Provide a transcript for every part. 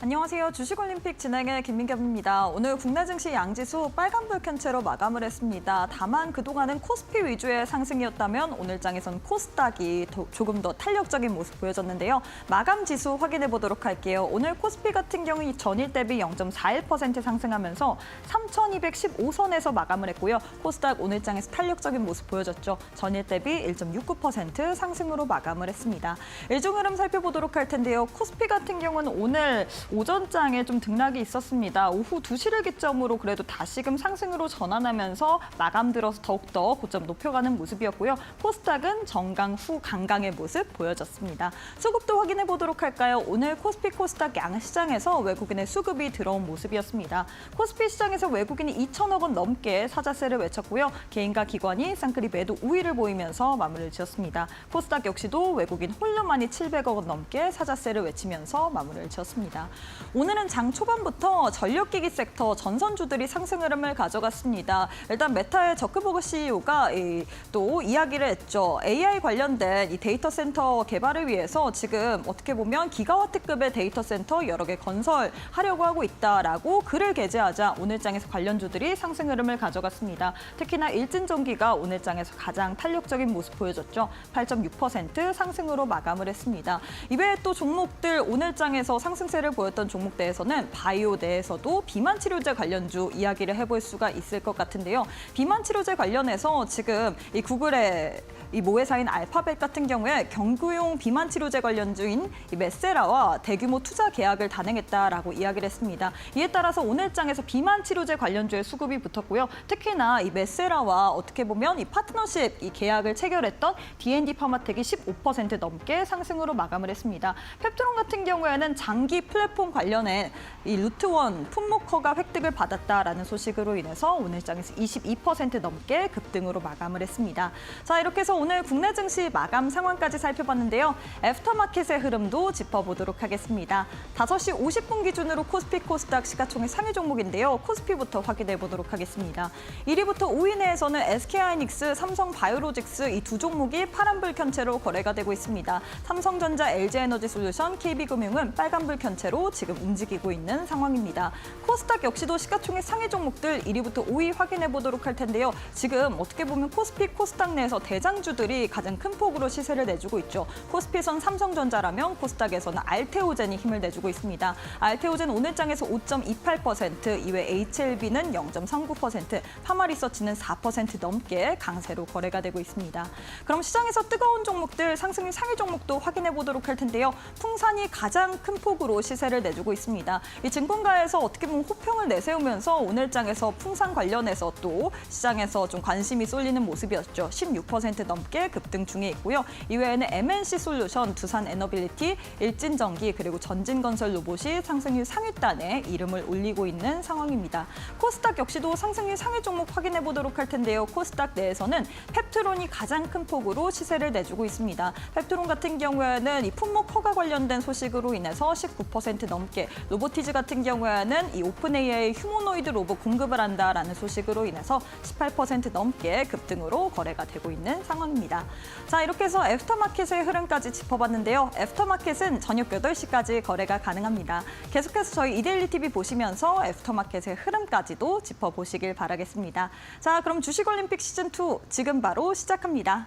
안녕하세요. 주식올림픽 진행의 김민경입니다. 오늘 국내 증시 양지수 빨간불 켠채로 마감을 했습니다. 다만 그동안은 코스피 위주의 상승이었다면 오늘 장에선 코스닥이 조금 더 탄력적인 모습 보여줬는데요. 마감 지수 확인해 보도록 할게요. 오늘 코스피 같은 경우 전일 대비 0.41% 상승하면서 3,215선에서 마감을 했고요. 코스닥 오늘 장에서 탄력적인 모습 보여줬죠. 전일 대비 1.69% 상승으로 마감을 했습니다. 일종 흐름 살펴보도록 할 텐데요. 코스피 같은 경우는 오늘 오전장에 좀 등락이 있었습니다. 오후 2시를 기점으로 그래도 다시금 상승으로 전환하면서 마감 들어서 더욱더 고점 높여가는 모습이었고요. 코스닥은 정강 후 강강의 모습 보여졌습니다. 수급도 확인해 보도록 할까요? 오늘 코스피 코스닥 양시장에서 외국인의 수급이 들어온 모습이었습니다. 코스피 시장에서 외국인이 2천억 원 넘게 사자세를 외쳤고요. 개인과 기관이 쌍끌이 매도 우위를 보이면서 마무리를 지었습니다. 코스닥 역시도 외국인 홀려만이 700억 원 넘게 사자세를 외치면서 마무리를 지었습니다. 오늘은 장 초반부터 전력기기 섹터 전선주들이 상승 흐름을 가져갔습니다. 일단 메타의 저크버그 CEO가 또 이야기를 했죠. AI 관련된 이 데이터 센터 개발을 위해서 지금 어떻게 보면 기가와트급의 데이터 센터 여러 개 건설하려고 하고 있다라고 글을 게재하자 오늘 장에서 관련주들이 상승 흐름을 가져갔습니다. 특히나 일진전기가 오늘 장에서 가장 탄력적인 모습 보여줬죠. 8.6% 상승으로 마감을 했습니다. 이외에 또 종목들 오늘 장에서 상승세를 보였던 종목 대에서는 바이오 내에서도 비만 치료제 관련주 이야기를 해볼 수가 있을 것 같은데요. 비만 치료제 관련해서 지금 이 구글의 이 모회사인 알파벳 같은 경우에 경구용 비만 치료제 관련주인 이 메세라와 대규모 투자 계약을 단행했다라고 이야기를 했습니다. 이에 따라서 오늘 장에서 비만 치료제 관련주의 수급이 붙었고요. 특히나 이 메세라와 어떻게 보면 이 파트너십 이 계약을 체결했던 D&D 파마텍이 15% 넘게 상승으로 마감을 했습니다. 펩트론 같은 경우에는 장기 플랫폼 관련해 이 루트원 품목허가 획득을 받았다라는 소식으로 인해서 오늘 장에서 22% 넘게 급등으로 마감을 했습니다. 자, 이렇게 해서 오늘 국내 증시 마감 상황까지 살펴봤는데요. 애프터마켓의 흐름도 짚어보도록 하겠습니다. 5시 50분 기준으로 코스피 코스닥 시가총액 상위 종목인데요. 코스피부터 확인해 보도록 하겠습니다. 1위부터 5위 내에서는 SK하이닉스, 삼성바이오로직스 이 두 종목이 파란불 켠채로 거래가 되고 있습니다. 삼성전자, LG에너지솔루션, KB금융은 빨간불 켠채로 지금 움직이고 있는 상황입니다. 코스닥 역시도 시가총액 상위 종목들 1위부터 5위 확인해 보도록 할 텐데요. 지금 어떻게 보면 코스피 코스닥 내에서 대장주들이 가장 큰 폭으로 시세를 내주고 있죠. 코스피에선 삼성전자라면 코스닥에서는 알테오젠이 힘을 내주고 있습니다. 알테오젠 오늘 장에서 5.28%, 이외 HLB는 0.39%, 파마리서치는 4% 넘게 강세로 거래가 되고 있습니다. 그럼 시장에서 뜨거운 종목들, 상승률 상위 종목도 확인해 보도록 할 텐데요. 풍산이 가장 큰 폭으로 시세를 내주고 있습니다. 이 증권가에서 어떻게 보면 호평을 내세우면서 오늘 장에서 풍산 관련해서 또 시장에서 좀 관심이 쏠리는 모습이었죠. 16% 넘게 급등 중에 있고요. 이외에는 MNC솔루션, 두산에너빌리티, 일진전기 그리고 전진건설 로봇이 상승률 상위단에 이름을 올리고 있는 상황입니다. 코스닥 역시도 상승률 상위 종목 확인해 보도록 할 텐데요. 코스닥 내에서는 펩트론이 가장 큰 폭으로 시세를 내주고 있습니다. 펩트론 같은 경우에는 이 품목 허가 관련된 소식으로 인해서 19% 넘게, 로보티즈 같은 경우에는 이 오픈AI 휴머노이드 로봇 공급을 한다라는 소식으로 인해서 18% 넘게 급등으로 거래가 되고 있는 상황입니다. 자, 이렇게 해서 애프터마켓의 흐름까지 짚어봤는데요. 애프터마켓은 저녁 8시까지 거래가 가능합니다. 계속해서 저희 이데일리 TV 보시면서 애프터마켓의 흐름까지도 짚어보시길 바라겠습니다. 자, 그럼 주식올림픽 시즌2 지금 바로 시작합니다.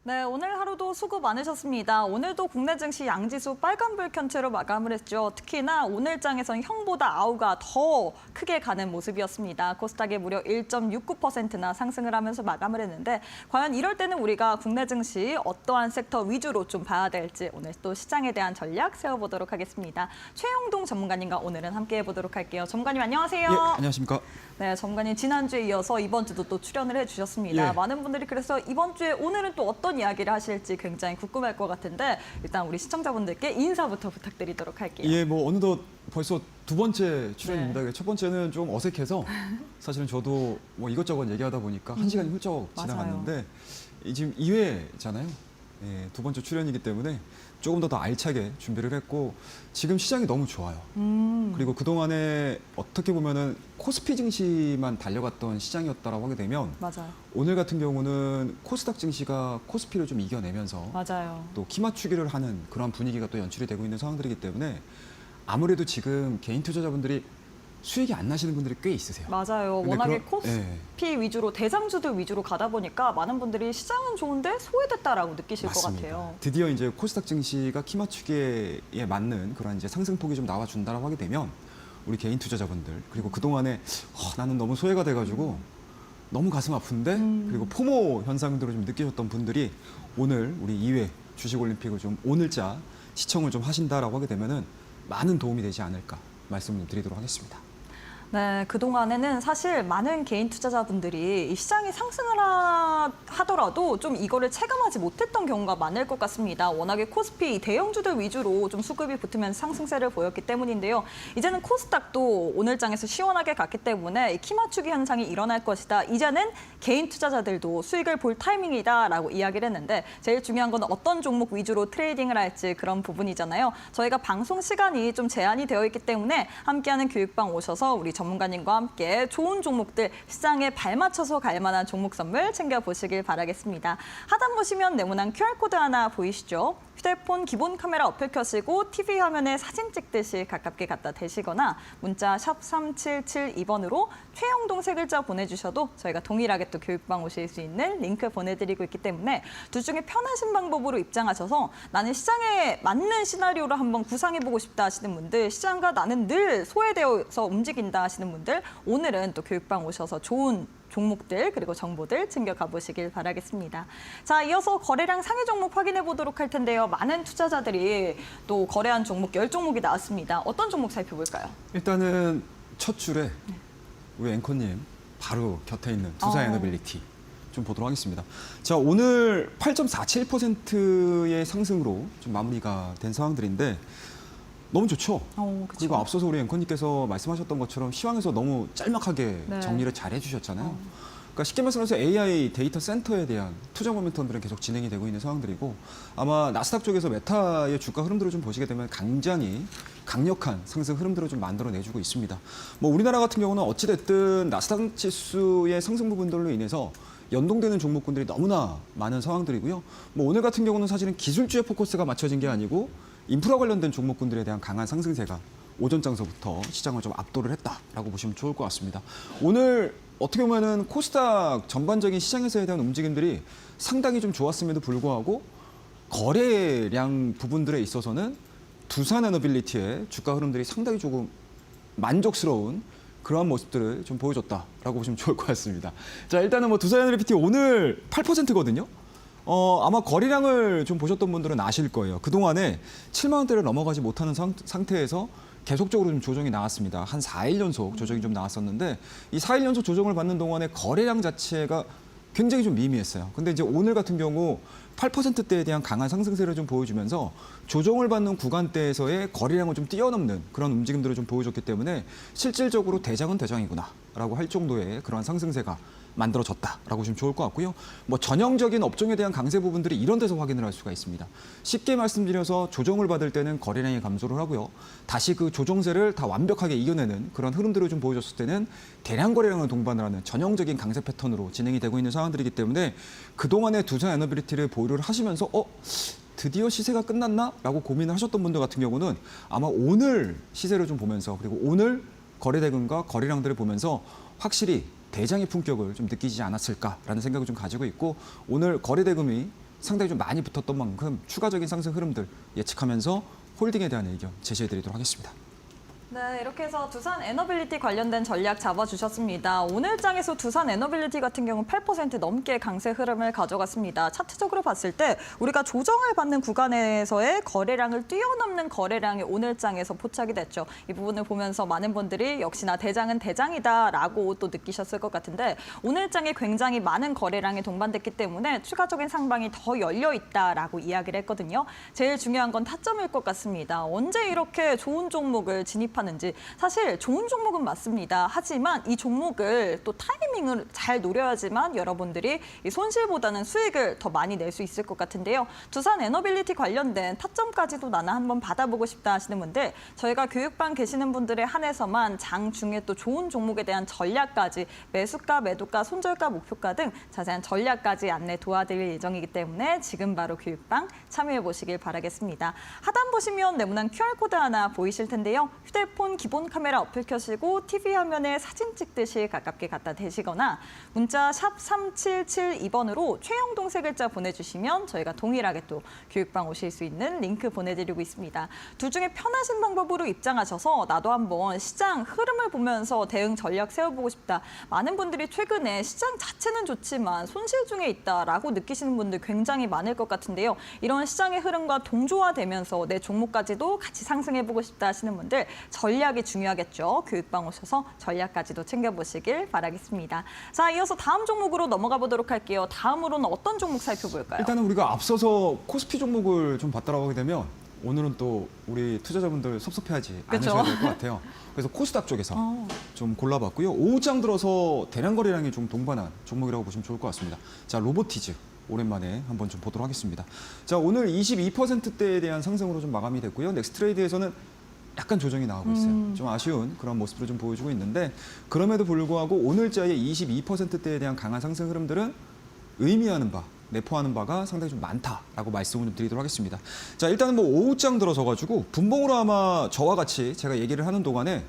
네, 오늘 하루도 수고 많으셨습니다. 오늘도 국내 증시 양지수 빨간불 켠채로 마감을 했죠. 특히나 오늘장에선 형보다 아우가 더 크게 가는 모습이었습니다. 코스닥이 무려 1.69%나 상승을 하면서 마감을 했는데 과연 이럴 때는 우리가 국내 증시 어떠한 섹터 위주로 좀 봐야 될지 오늘 또 시장에 대한 전략 세워보도록 하겠습니다. 최영동 전문가님과 오늘은 함께해 보도록 할게요. 전문가님 안녕하세요. 예, 안녕하십니까. 네, 전문가님 지난주에 이어서 이번 주도 또 출연을 해주셨습니다. 예. 많은 분들이 그래서 이번 주에 오늘은 또 어떤 이야기를 하실지 굉장히 궁금할 것 같은데 일단 우리 시청자분들께 인사부터 부탁드리도록 할게요. 예, 뭐 어느덧 벌써 두 번째 출연입니다. 첫 번째는 좀 어색해서 사실은 저도 뭐 이것저것 얘기하다 보니까 한 시간이 훌쩍 지나갔는데 지금 2회잖아요. 예, 두 번째 출연이기 때문에 조금 더 알차게 준비를 했고 지금 시장이 너무 좋아요. 그리고 그동안에 어떻게 보면은 코스피 증시만 달려갔던 시장이었다라고 하게 되면 맞아요. 오늘 같은 경우는 코스닥 증시가 코스피를 좀 이겨내면서 맞아요. 또 키 맞추기를 하는 그런 분위기가 또 연출이 되고 있는 상황들이기 때문에 아무래도 지금 개인 투자자분들이 수익이 안 나시는 분들이 꽤 있으세요. 맞아요. 근데 워낙에 그런- 예. 코스피 위주로 대장주들 위주로 가다 보니까 많은 분들이 시장은 좋은데 소외됐다라고 느끼실 맞습니다. 것 같아요. 드디어 이제 코스닥 증시가 키 맞추기에 맞는 그런 이제 상승폭이 좀 나와준다라고 하게 되면 우리 개인 투자자분들 그리고 그 동안에 나는 너무 소외가 돼가지고 너무 가슴 아픈데 그리고 포모 현상들을 좀 느끼셨던 분들이 오늘 우리 2회 주식올림픽을 좀 오늘자 시청을 좀 하신다라고 하게 되면은 많은 도움이 되지 않을까 말씀을 드리도록 하겠습니다. 네, 그동안에는 사실 많은 개인 투자자분들이 이 시장이 상승을 하더라도 좀 이거를 체감하지 못했던 경우가 많을 것 같습니다. 워낙에 코스피 대형주들 위주로 좀 수급이 붙으면서 상승세를 보였기 때문인데요. 이제는 코스닥도 오늘장에서 시원하게 갔기 때문에 키 맞추기 현상이 일어날 것이다. 이제는 개인 투자자들도 수익을 볼 타이밍이다라고 이야기를 했는데 제일 중요한 건 어떤 종목 위주로 트레이딩을 할지 그런 부분이잖아요. 저희가 방송 시간이 좀 제한이 되어 있기 때문에 함께하는 교육방 오셔서 우리 전문가님과 함께 좋은 종목들 시장에 발맞춰서 갈 만한 종목 선물 챙겨보시길 바라겠습니다. 하단 보시면 네모난 QR코드 하나 보이시죠? 휴대폰 기본 카메라 어플 켜시고 TV 화면에 사진 찍듯이 가깝게 갖다 대시거나 문자 샵 3772번으로 최영동 세 글자 보내주셔도 저희가 동일하게 또 교육방 오실 수 있는 링크 보내드리고 있기 때문에 둘 중에 편하신 방법으로 입장하셔서 나는 시장에 맞는 시나리오를 한번 구상해보고 싶다 하시는 분들 시장과 나는 늘 소외되어서 움직인다 하시는 분들 오늘은 또 교육방 오셔서 좋은 종목들 그리고 정보들 챙겨가 보시길 바라겠습니다. 자, 이어서 거래량 상위 종목 확인해 보도록 할 텐데요. 많은 투자자들이 또 거래한 종목 10종목이 나왔습니다. 어떤 종목 살펴볼까요? 일단은 첫 줄에 우리 앵커님 바로 곁에 있는 투자에너빌리티 좀 보도록 하겠습니다. 자, 오늘 8.47%의 상승으로 좀 마무리가 된 상황들인데 너무 좋죠. 그쵸. 그리고 앞서서 우리 앵커님께서 말씀하셨던 것처럼 시황에서 너무 짤막하게 네. 정리를 잘 해주셨잖아요. 그러니까 쉽게 말씀해서 AI 데이터 센터에 대한 투자 모멘텀들은 계속 진행이 되고 있는 상황들이고 아마 나스닥 쪽에서 메타의 주가 흐름들을 좀 보시게 되면 굉장히 강력한 상승 흐름들을 좀 만들어내주고 있습니다. 뭐 우리나라 같은 경우는 어찌됐든 나스닥 지수의 상승 부분들로 인해서 연동되는 종목군들이 너무나 많은 상황들이고요. 뭐 오늘 같은 경우는 사실은 기술주의 포커스가 맞춰진 게 아니고 인프라 관련된 종목군들에 대한 강한 상승세가 오전 장서부터 시장을 좀 압도를 했다라고 보시면 좋을 것 같습니다. 오늘 어떻게 보면은 코스닥 전반적인 시장에서에 대한 움직임들이 상당히 좀 좋았음에도 불구하고 거래량 부분들에 있어서는 두산에너빌리티의 주가 흐름들이 상당히 조금 만족스러운 그러한 모습들을 좀 보여줬다라고 보시면 좋을 것 같습니다. 자, 일단은 뭐 두산에너빌리티 오늘 8%거든요. 아마 거래량을 좀 보셨던 분들은 아실 거예요. 그동안에 7만 원대를 넘어가지 못하는 상태에서 계속적으로 좀 조정이 나왔습니다. 한 4일 연속 조정이 좀 나왔었는데 이 4일 연속 조정을 받는 동안에 거래량 자체가 굉장히 좀 미미했어요. 근데 이제 오늘 같은 경우 8%대에 대한 강한 상승세를 좀 보여주면서 조정을 받는 구간대에서의 거래량을 좀 뛰어넘는 그런 움직임들을 좀 보여줬기 때문에 실질적으로 대장은 대장이구나라고 할 정도의 그런 상승세가 만들어졌다라고 보시면 좋을 것 같고요. 뭐 전형적인 업종에 대한 강세 부분들이 이런 데서 확인을 할 수가 있습니다. 쉽게 말씀드려서 조정을 받을 때는 거래량이 감소를 하고요. 다시 그 조정세를 다 완벽하게 이겨내는 그런 흐름들을 좀 보여줬을 때는 대량 거래량을 동반을 하는 전형적인 강세 패턴으로 진행이 되고 있는 상황들이기 때문에 그동안의 두산에너빌리티를 보유를 하시면서 드디어 시세가 끝났나? 라고 고민을 하셨던 분들 같은 경우는 아마 오늘 시세를 좀 보면서 그리고 오늘 거래대금과 거래량들을 보면서 확실히 대장의 품격을 좀 느끼지 않았을까라는 생각을 좀 가지고 있고 오늘 거래대금이 상당히 좀 많이 붙었던 만큼 추가적인 상승 흐름들 예측하면서 홀딩에 대한 의견 제시해드리도록 하겠습니다. 네, 이렇게 해서 두산 에너빌리티 관련된 전략 잡아주셨습니다. 오늘 장에서 두산 에너빌리티 같은 경우 8% 넘게 강세 흐름을 가져갔습니다. 차트적으로 봤을 때 우리가 조정을 받는 구간에서의 거래량을 뛰어넘는 거래량이 오늘 장에서 포착이 됐죠. 이 부분을 보면서 많은 분들이 역시나 대장은 대장이다라고 또 느끼셨을 것 같은데 오늘 장에 굉장히 많은 거래량이 동반됐기 때문에 추가적인 상방이 더 열려 있다라고 이야기를 했거든요. 제일 중요한 건 타점일 것 같습니다. 언제 이렇게 좋은 종목을 진입하는지 사실 좋은 종목은 맞습니다. 하지만 이 종목을 또 타이밍을 잘 노려야지만 여러분들이 이 손실보다는 수익을 더 많이 낼 수 있을 것 같은데요. 두산 에너빌리티 관련된 타점까지도 나는 한번 받아보고 싶다 하시는 분들 저희가 교육반 계시는 분들에 한해서만 장 중에 또 좋은 종목에 대한 전략까지 매수가, 매도가, 손절가, 목표가 등 자세한 전략까지 안내 도와드릴 예정이기 때문에 지금 바로 교육방 참여해 보시길 바라겠습니다. 하단 보시면 네모난 QR코드 하나 보이실 텐데요. 휴대폰 기본 카메라 어플 켜시고 TV 화면에 사진 찍듯이 가깝게 갖다 대시거나 문자 샵 3772번으로 최영동 세 글자 보내주시면 저희가 동일하게 또 교육방 오실 수 있는 링크 보내드리고 있습니다. 둘 중에 편하신 방법으로 입장하셔서 나도 한번 시장 흐름을 보면서 대응 전략 세워보고 싶다. 많은 분들이 최근에 시장 자체는 좋지만 손실 중에 있다라고 느끼시는 분들 굉장히 많을 것 같은데요. 이런 시장의 흐름과 동조화되면서 내 종목까지도 같이 상승해보고 싶다 하시는 분들 전략이 중요하겠죠. 교육방 오셔서 전략까지도 챙겨보시길 바라겠습니다. 자, 이어서 다음 종목으로 넘어가 보도록 할게요. 다음으로는 어떤 종목 살펴볼까요? 일단은 우리가 앞서서 코스피 종목을 좀 봤다라고 하게 되면 오늘은 또 우리 투자자분들 섭섭해하지 않으셔야 될 것 같아요. 그래서 코스닥 쪽에서 좀 골라봤고요. 오후장 들어서 대량 거래량이 좀 동반한 종목이라고 보시면 좋을 것 같습니다. 자, 로보티즈. 오랜만에 한번 좀 보도록 하겠습니다. 자, 오늘 22%대에 대한 상승으로 좀 마감이 됐고요. 넥스트레이드에서는 약간 조정이 나오고 있어요. 좀 아쉬운 그런 모습을 좀 보여주고 있는데 그럼에도 불구하고 오늘자의 22%대에 대한 강한 상승 흐름들은 의미하는 바, 내포하는 바가 상당히 좀 많다라고 말씀을 좀 드리도록 하겠습니다. 자, 일단은 뭐 오후장 들어서 가지고 분봉으로 아마 저와 같이 제가 얘기를 하는 동안에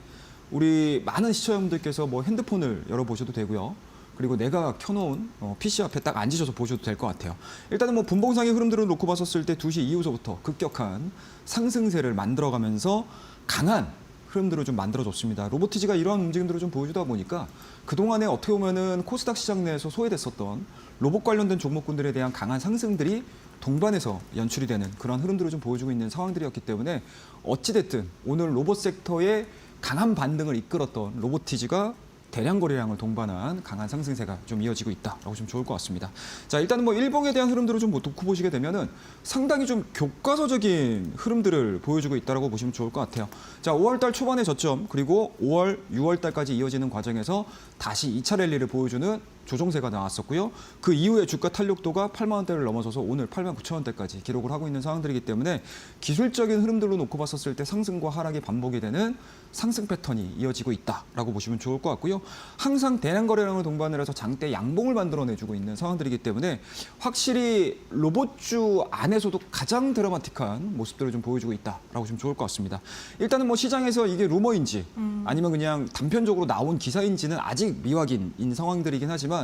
우리 많은 시청자분들께서 뭐 핸드폰을 열어보셔도 되고요. 그리고 내가 켜놓은 PC 앞에 딱 앉으셔서 보셔도 될 것 같아요. 일단은 뭐 분봉상의 흐름들을 놓고 봤었을 때 2시 이후서부터 급격한 상승세를 만들어가면서 강한 흐름들을 좀 만들어줬습니다. 로보티지가 이러한 움직임들을 좀 보여주다 보니까 그동안에 어떻게 보면은 코스닥 시장 내에서 소외됐었던 로봇 관련된 종목군들에 대한 강한 상승들이 동반해서 연출이 되는 그런 흐름들을 좀 보여주고 있는 상황들이었기 때문에 어찌됐든 오늘 로봇 섹터의 강한 반등을 이끌었던 로보티지가 대량 거래량을 동반한 강한 상승세가 좀 이어지고 있다라고 좀 좋을 것 같습니다. 자, 일단은 뭐 일봉에 대한 흐름들을 좀 놓고 보시게 되면은 상당히 좀 교과서적인 흐름들을 보여주고 있다라고 보시면 좋을 것 같아요. 자, 5월달 초반의 저점 그리고 5월, 6월달까지 이어지는 과정에서 다시 2차 랠리를 보여주는 조정세가 나왔었고요. 그 이후에 주가 탄력도가 8만 원대를 넘어서서 오늘 8만 9천 원대까지 기록을 하고 있는 상황들이기 때문에 기술적인 흐름들로 놓고 봤었을 때 상승과 하락이 반복이 되는 상승 패턴이 이어지고 있다라고 보시면 좋을 것 같고요. 항상 대량 거래량을 동반을 해서 장대 양봉을 만들어내주고 있는 상황들이기 때문에 확실히 로봇주 안에서도 가장 드라마틱한 모습들을 좀 보여주고 있다라고 보시면 좋을 것 같습니다. 일단은 뭐 시장에서 이게 루머인지 아니면 그냥 단편적으로 나온 기사인지는 아직 미확인인 상황들이긴 하지만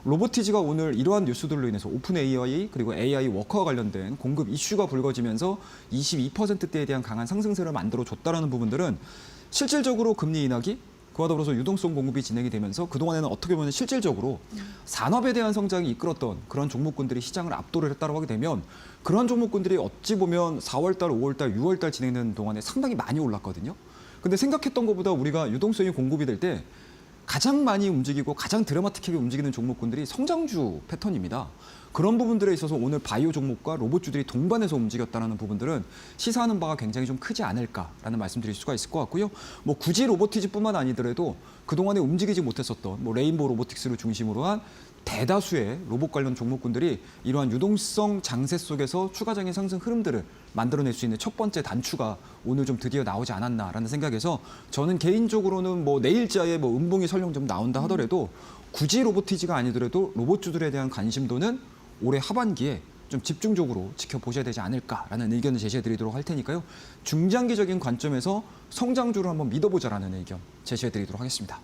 로보티지가 오늘 이러한 뉴스들로 인해서 오픈 AI 그리고 AI 워커와 관련된 공급 이슈가 불거지면서 22%대에 대한 강한 상승세를 만들어줬다라는 부분들은 실질적으로 금리 인하기 그와 더불어서 유동성 공급이 진행이 되면서 그동안에는 어떻게 보면 실질적으로 산업에 대한 성장이 이끌었던 그런 종목군들이 시장을 압도를 했다고 하게 되면 그런 종목군들이 어찌 보면 4월달, 5월달, 6월달 진행되는 동안에 상당히 많이 올랐거든요. 근데 생각했던 것보다 우리가 유동성이 공급이 될 때 가장 많이 움직이고 가장 드라마틱하게 움직이는 종목군들이 성장주 패턴입니다. 그런 부분들에 있어서 오늘 바이오 종목과 로봇주들이 동반해서 움직였다는 부분들은 시사하는 바가 굉장히 좀 크지 않을까라는 말씀드릴 수가 있을 것 같고요. 뭐 굳이 로보티지뿐만 아니더라도 그동안에 움직이지 못했었던 뭐 레인보우 로보틱스를 중심으로 한 대다수의 로봇 관련 종목군들이 이러한 유동성 장세 속에서 추가적인 상승 흐름들을 만들어낼 수 있는 첫 번째 단추가 오늘 좀 드디어 나오지 않았나라는 생각에서 저는 개인적으로는 뭐 내일자에 뭐 음봉이 설령 좀 나온다 하더라도 굳이 로보티지가 아니더라도 로봇주들에 대한 관심도는 올해 하반기에 좀 집중적으로 지켜보셔야 되지 않을까라는 의견을 제시해드리도록 할 테니까요. 중장기적인 관점에서 성장주를 한번 믿어보자라는 의견 제시해드리도록 하겠습니다.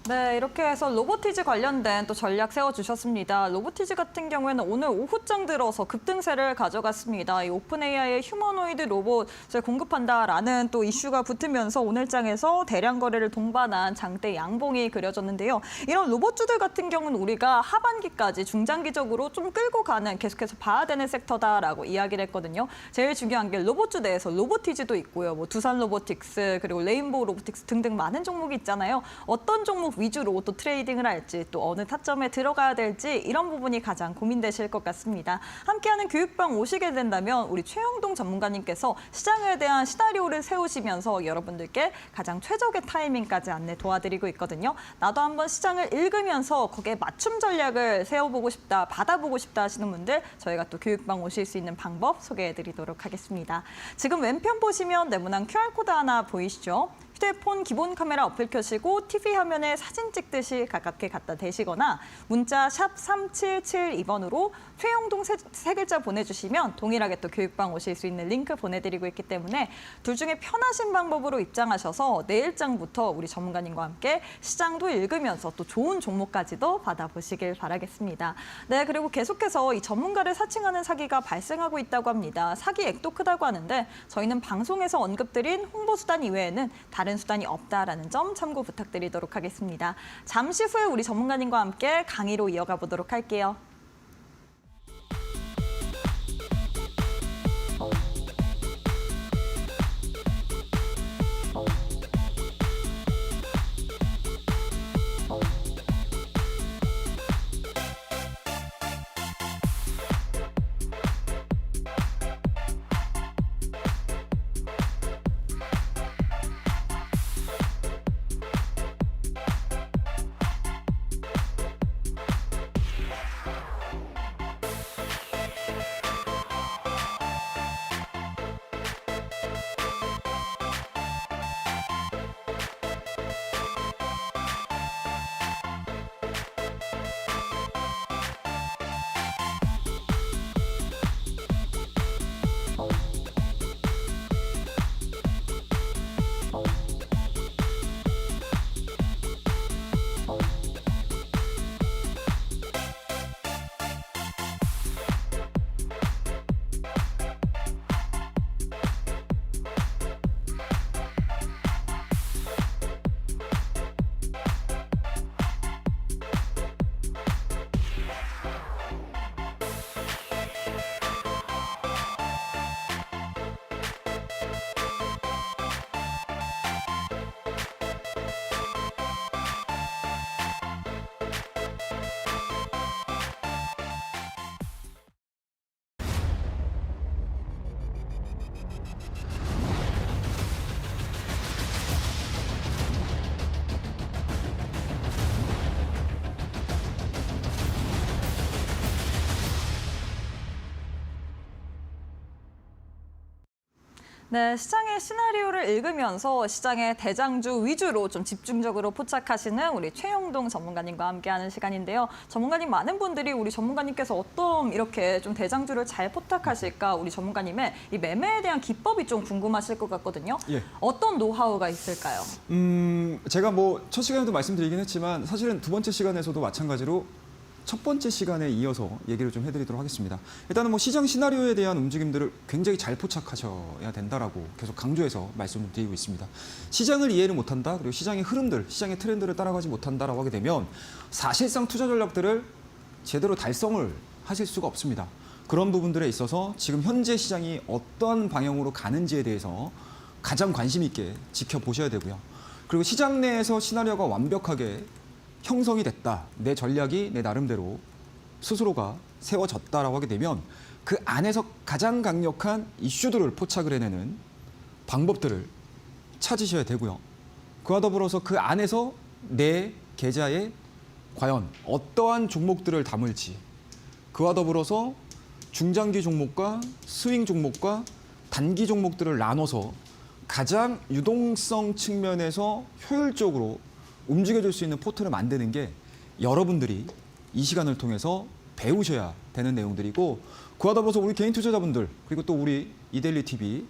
네, 이렇게 해서 로보티즈 관련된 또 전략 세워주셨습니다. 로보티즈 같은 경우에는 오늘 오후장 들어서 급등세를 가져갔습니다. 이 오픈 AI의 휴머노이드 로봇을 공급한다라는 또 이슈가 붙으면서 오늘장에서 대량 거래를 동반한 장대 양봉이 그려졌는데요. 이런 로봇주들 같은 경우는 우리가 하반기까지 중장기적으로 좀 끌고 가는 계속해서 봐야 되는 섹터다라고 이야기를 했거든요. 제일 중요한 게 로봇주 내에서 로보티즈도 있고요. 뭐 두산 로보틱스 그리고 레인보우 로보틱스 등등 많은 종목이 있잖아요. 어떤 종목 위주로 또 트레이딩을 할지 또 어느 타점에 들어가야 될지 이런 부분이 가장 고민되실 것 같습니다. 함께하는 교육방 오시게 된다면 우리 최영동 전문가님께서 시장에 대한 시나리오를 세우시면서 여러분들께 가장 최적의 타이밍까지 안내 도와드리고 있거든요. 나도 한번 시장을 읽으면서 거기에 맞춤 전략을 세워보고 싶다, 받아보고 싶다 하시는 분들 저희가 또 교육방 오실 수 있는 방법 소개해드리도록 하겠습니다. 지금 왼편 보시면 네모난 QR코드 하나 보이시죠? 휴대폰 기본 카메라 어플 켜시고 TV 화면에 사진 찍듯이 가깝게 갖다 대시거나 문자 샵 3772번으로 최영동 세 글자 보내주시면 동일하게 또 교육방 오실 수 있는 링크 보내드리고 있기 때문에 둘 중에 편하신 방법으로 입장하셔서 내일장부터 우리 전문가님과 함께 시장도 읽으면서 또 좋은 종목까지도 받아보시길 바라겠습니다. 네, 그리고 계속해서 이 전문가를 사칭하는 사기가 발생하고 있다고 합니다. 사기 액도 크다고 하는데 저희는 방송에서 언급드린 홍보 수단 이외에는 다른 수단이 없다라는 점 참고 부탁드리도록 하겠습니다. 잠시 후에 우리 전문가님과 함께 강의로 이어가 보도록 할게요. 네, 시장의 시나리오를 읽으면서 시장의 대장주 위주로 좀 집중적으로 포착하시는 우리 최영동 전문가님과 함께하는 시간인데요. 전문가님 많은 분들이 우리 전문가님께서 어떤 이렇게 좀 대장주를 잘 포착하실까 우리 전문가님의 이 매매에 대한 기법이 좀 궁금하실 것 같거든요. 예. 어떤 노하우가 있을까요? 제가 뭐 첫 시간에도 말씀드리긴 했지만 사실은 두 번째 시간에서도 마찬가지로 첫 번째 시간에 이어서 얘기를 좀 해드리도록 하겠습니다. 일단은 뭐 시장 시나리오에 대한 움직임들을 굉장히 잘 포착하셔야 된다라고 계속 강조해서 말씀을 드리고 있습니다. 시장을 이해를 못한다, 그리고 시장의 흐름들, 시장의 트렌드를 따라가지 못한다라고 하게 되면 사실상 투자 전략들을 제대로 달성을 하실 수가 없습니다. 그런 부분들에 있어서 지금 현재 시장이 어떤 방향으로 가는지에 대해서 가장 관심 있게 지켜보셔야 되고요. 그리고 시장 내에서 시나리오가 완벽하게 형성이 됐다. 내 전략이 내 나름대로 스스로가 세워졌다라고 하게 되면 그 안에서 가장 강력한 이슈들을 포착을 해내는 방법들을 찾으셔야 되고요. 그와 더불어서 그 안에서 내 계좌에 과연 어떠한 종목들을 담을지, 그와 더불어서 중장기 종목과 스윙 종목과 단기 종목들을 나눠서 가장 유동성 측면에서 효율적으로 움직여줄 수 있는 포트를 만드는 게 여러분들이 이 시간을 통해서 배우셔야 되는 내용들이고, 그와 더불어서 우리 개인 투자자분들, 그리고 또 우리 이데일리 TV,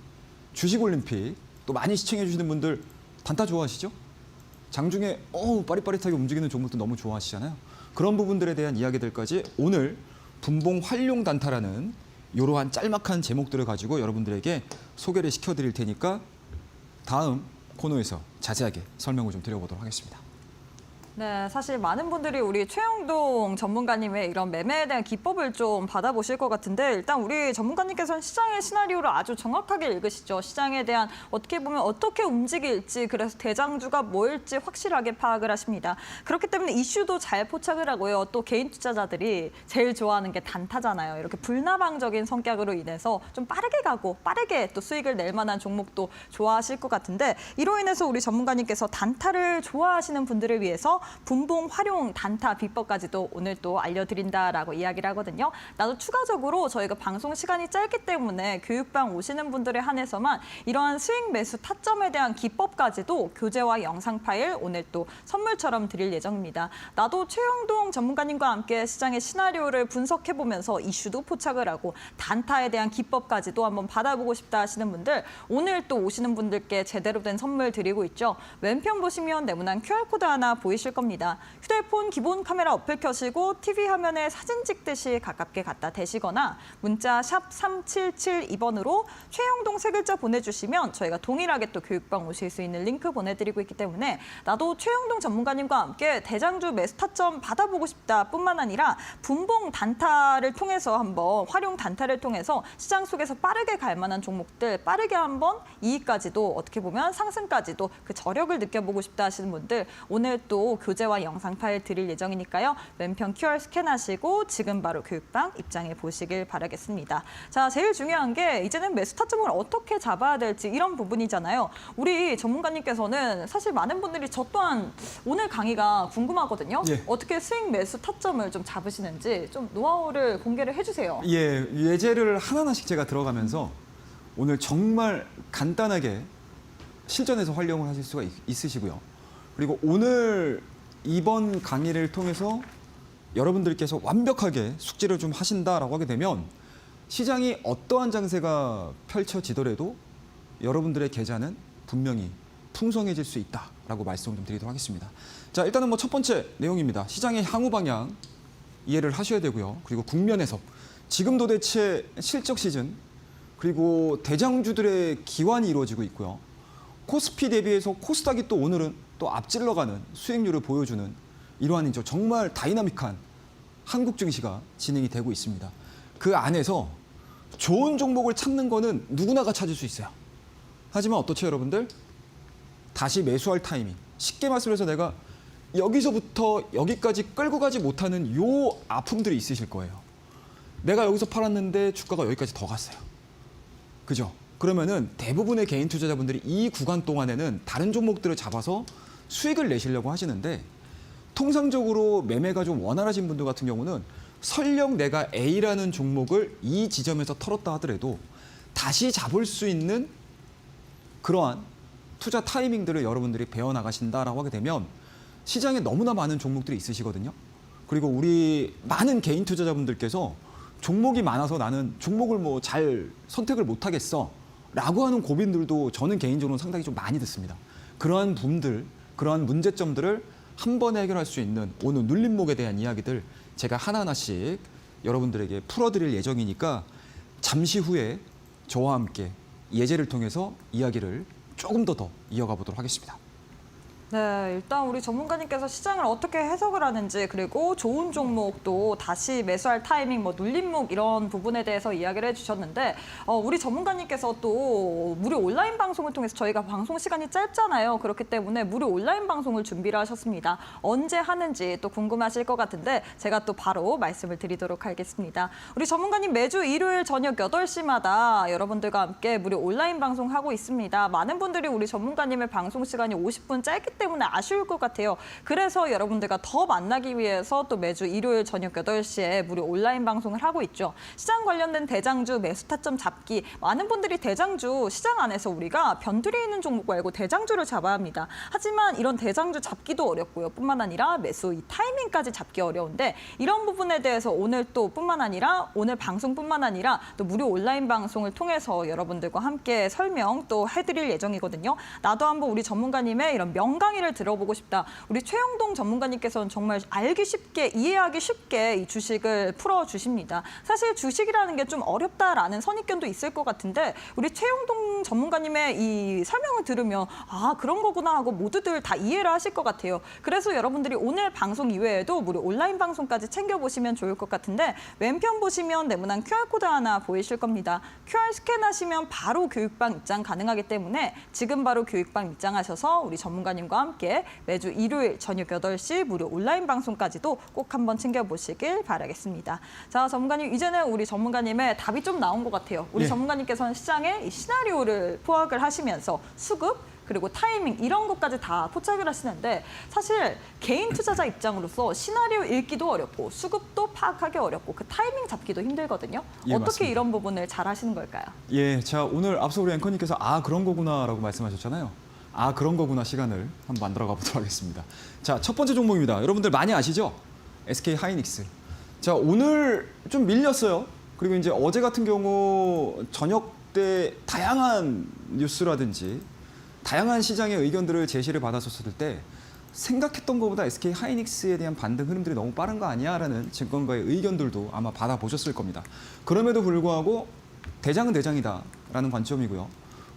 주식올림픽 또 많이 시청해 주시는 분들 단타 좋아하시죠? 장중에 빠릿빠릿하게 움직이는 종목도 너무 좋아하시잖아요. 그런 부분들에 대한 이야기들까지 오늘 분봉 활용 단타라는 이러한 짤막한 제목들을 가지고 여러분들에게 소개를 시켜드릴 테니까 다음 코너에서 자세하게 설명을 좀 드려보도록 하겠습니다. 네, 사실 많은 분들이 우리 최영동 전문가님의 이런 매매에 대한 기법을 좀 받아보실 것 같은데 일단 우리 전문가님께서는 시장의 시나리오를 아주 정확하게 읽으시죠. 시장에 대한 어떻게 보면 어떻게 움직일지 그래서 대장주가 뭐일지 확실하게 파악을 하십니다. 그렇기 때문에 이슈도 잘 포착을 하고요. 또 개인 투자자들이 제일 좋아하는 게 단타잖아요. 이렇게 불나방적인 성격으로 인해서 좀 빠르게 가고 빠르게 또 수익을 낼 만한 종목도 좋아하실 것 같은데 이로 인해서 우리 전문가님께서 단타를 좋아하시는 분들을 위해서 분봉 활용 단타 비법까지도 오늘 또 알려드린다라고 이야기를 하거든요. 나도 추가적으로 저희가 방송 시간이 짧기 때문에 교육방 오시는 분들에 한해서만 이러한 수익 매수 타점에 대한 기법까지도 교재와 영상 파일 오늘 또 선물처럼 드릴 예정입니다. 나도 최영동 전문가님과 함께 시장의 시나리오를 분석해보면서 이슈도 포착을 하고 단타에 대한 기법까지도 한번 받아보고 싶다 하시는 분들 오늘 또 오시는 분들께 제대로 된 선물 드리고 있죠. 왼편 보시면 네모난 QR코드 하나 보이실 겁니다. 휴대폰 기본 카메라 어플 켜시고 TV 화면에 사진 찍듯이 가깝게 갖다 대시거나 문자 샵 3772번으로 최영동 세 글자 보내주시면 저희가 동일하게 또 교육방 오실 수 있는 링크 보내드리고 있기 때문에 나도 최영동 전문가님과 함께 대장주 매수 타점 받아보고 싶다 뿐만 아니라 분봉 단타를 통해서 한번 활용 단타를 통해서 시장 속에서 빠르게 갈 만한 종목들 빠르게 한번 이익까지도 어떻게 보면 상승까지도 그 저력을 느껴보고 싶다 하시는 분들 오늘 또 교재와 영상 파일 드릴 예정이니까요. 왼편 QR 스캔하시고 지금 바로 교육방 입장해 보시길 바라겠습니다. 자, 제일 중요한 게 이제는 매수 타점을 어떻게 잡아야 될지 이런 부분이잖아요. 우리 전문가님께서는 사실 많은 분들이 저 또한 오늘 강의가 궁금하거든요. 예. 어떻게 수익 매수 타점을 좀 잡으시는지 좀 노하우를 공개를 해주세요. 예, 예제를 하나하나씩 제가 들어가면서 오늘 정말 간단하게 실전에서 활용을 하실 수가 있으시고요. 그리고 오늘 이번 강의를 통해서 여러분들께서 완벽하게 숙지를 좀 하신다라고 하게 되면 시장이 어떠한 장세가 펼쳐지더라도 여러분들의 계좌는 분명히 풍성해질 수 있다라고 말씀을 좀 드리도록 하겠습니다. 자, 일단은 뭐 첫 번째 내용입니다. 시장의 향후 방향 이해를 하셔야 되고요. 그리고 국면 해석. 지금 도대체 실적 시즌 그리고 대장주들의 기환이 이루어지고 있고요. 코스피 대비해서 코스닥이 또 오늘은 또 앞질러가는 수익률을 보여주는 이러한 정말 다이나믹한 한국 증시가 진행이 되고 있습니다. 그 안에서 좋은 종목을 찾는 거는 누구나가 찾을 수 있어요. 하지만 어떻죠, 여러분들? 다시 매수할 타이밍. 쉽게 말씀해서 내가 여기서부터 여기까지 끌고 가지 못하는 요 아픔들이 있으실 거예요. 내가 여기서 팔았는데 주가가 여기까지 더 갔어요. 그죠? 그러면은 대부분의 개인 투자자분들이 이 구간 동안에는 다른 종목들을 잡아서 수익을 내시려고 하시는데 통상적으로 매매가 좀 원활하신 분들 같은 경우는 설령 내가 A라는 종목을 이 지점에서 털었다 하더라도 다시 잡을 수 있는 그러한 투자 타이밍들을 여러분들이 배워나가신다라고 하게 되면 시장에 너무나 많은 종목들이 있으시거든요. 그리고 우리 많은 개인 투자자분들께서 종목이 많아서 나는 종목을 뭐 잘 선택을 못하겠어 라고 하는 고민들도 저는 개인적으로 상당히 좀 많이 듣습니다. 그러한 분들, 그러한 문제점들을 한 번에 해결할 수 있는 오늘 눌림목에 대한 이야기들 제가 하나하나씩 여러분들에게 풀어드릴 예정이니까 잠시 후에 저와 함께 예제를 통해서 이야기를 조금 더 이어가 보도록 하겠습니다. 네, 일단 우리 전문가님께서 시장을 어떻게 해석을 하는지 그리고 좋은 종목도 다시 매수할 타이밍, 뭐 눌림목 이런 부분에 대해서 이야기를 해주셨는데 우리 전문가님께서 또 무료 온라인 방송을 통해서 저희가 방송 시간이 짧잖아요. 그렇기 때문에 무료 온라인 방송을 준비를 하셨습니다. 언제 하는지 또 궁금하실 것 같은데 제가 또 바로 말씀을 드리도록 하겠습니다. 우리 전문가님 매주 일요일 저녁 8시마다 여러분들과 함께 무료 온라인 방송하고 있습니다. 많은 분들이 우리 전문가님의 방송 시간이 50분 짧기 때문에 아쉬울 것 같아요. 그래서 여러분들과 더 만나기 위해서 또 매주 일요일 저녁 8시에 무료 온라인 방송을 하고 있죠. 시장 관련된 대장주 매수 타점 잡기. 많은 분들이 대장주 시장 안에서 우리가 변두리에 있는 종목 말고 대장주를 잡아야 합니다. 하지만 이런 대장주 잡기도 어렵고요. 뿐만 아니라 매수 이 타이밍까지 잡기 어려운데 이런 부분에 대해서 오늘 또 뿐만 아니라 오늘 방송뿐만 아니라 또 무료 온라인 방송을 통해서 여러분들과 함께 설명 또 해드릴 예정이거든요. 나도 한번 우리 전문가님의 이런 명강 이야기를 들어보고 싶다. 우리 최영동 전문가님께서는 정말 알기 쉽게, 이해하기 쉽게 이 주식을 풀어주십니다. 사실 주식이라는 게 좀 어렵다라는 선입견도 있을 것 같은데 우리 최영동 전문가님의 이 설명을 들으면 아 그런 거구나 하고 모두들 다 이해를 하실 것 같아요. 그래서 여러분들이 오늘 방송 이외에도 무료 온라인 방송까지 챙겨보시면 좋을 것 같은데 왼편 보시면 네모난 QR코드 하나 보이실 겁니다. QR 스캔하시면 바로 교육방 입장 가능하기 때문에 지금 바로 교육방 입장하셔서 우리 전문가님과 함께 매주 일요일 저녁 8시 무료 온라인 방송까지도 꼭 한번 챙겨보시길 바라겠습니다. 자, 전문가님 이제는 우리 전문가님의 답이 좀 나온 것 같아요. 우리 예. 전문가님께서는 시장에 이 시나리오를 포악을 하시면서 수급 그리고 타이밍 이런 것까지 다 포착을 하시는데 사실 개인 투자자 입장으로서 시나리오 읽기도 어렵고 수급도 파악하기 어렵고 그 타이밍 잡기도 힘들거든요. 예, 어떻게 맞습니다. 이런 부분을 잘 하시는 걸까요? 예, 자 오늘 앞서 우리 앵커님께서 아 그런 거구나라고 말씀하셨잖아요. 아 그런 거구나 시간을 한번 만들어 가보도록 하겠습니다. 자, 첫 번째 종목입니다. 여러분들 많이 아시죠? SK 하이닉스. 자, 오늘 좀 밀렸어요. 그리고 이제 어제 같은 경우 저녁 때 다양한 뉴스라든지 다양한 시장의 의견들을 제시를 받았었을 때 생각했던 것보다 SK 하이닉스에 대한 반등 흐름들이 너무 빠른 거 아니야라는 증권가의 의견들도 아마 받아보셨을 겁니다. 그럼에도 불구하고 대장은 대장이다라는 관점이고요.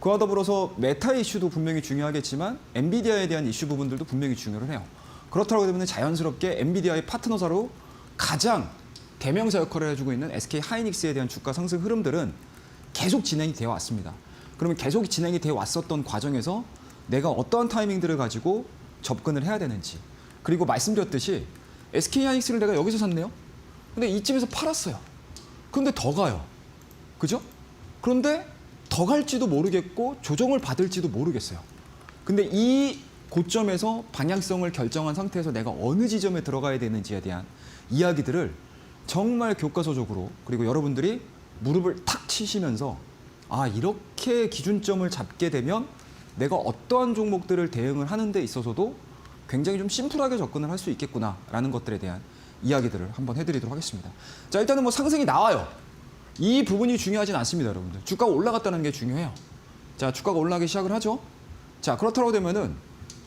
그와 더불어서 메타 이슈도 분명히 중요하겠지만 엔비디아에 대한 이슈 부분들도 분명히 중요를 해요. 그렇다고 되면 자연스럽게 엔비디아의 파트너사로 가장 대명사 역할을 해주고 있는 SK 하이닉스에 대한 주가 상승 흐름들은 계속 진행이 되어 왔습니다. 그러면 계속 진행이 되어 왔었던 과정에서 내가 어떠한 타이밍들을 가지고 접근을 해야 되는지 그리고 말씀드렸듯이 SK 하이닉스를 내가 여기서 샀네요. 근데 이쯤에서 팔았어요. 그런데 더 가요. 그죠? 그런데 더 갈지도 모르겠고 조정을 받을지도 모르겠어요. 근데 이 고점에서 방향성을 결정한 상태에서 내가 어느 지점에 들어가야 되는지에 대한 이야기들을 정말 교과서적으로 그리고 여러분들이 무릎을 탁 치시면서 아 이렇게 기준점을 잡게 되면 내가 어떠한 종목들을 대응을 하는 데 있어서도 굉장히 좀 심플하게 접근을 할 수 있겠구나라는 것들에 대한 이야기들을 한번 해드리도록 하겠습니다. 자, 일단은 뭐 상승이 나와요. 이 부분이 중요하진 않습니다, 여러분들. 주가가 올라갔다는 게 중요해요. 자, 주가가 올라가기 시작을 하죠. 자, 그렇다고 되면은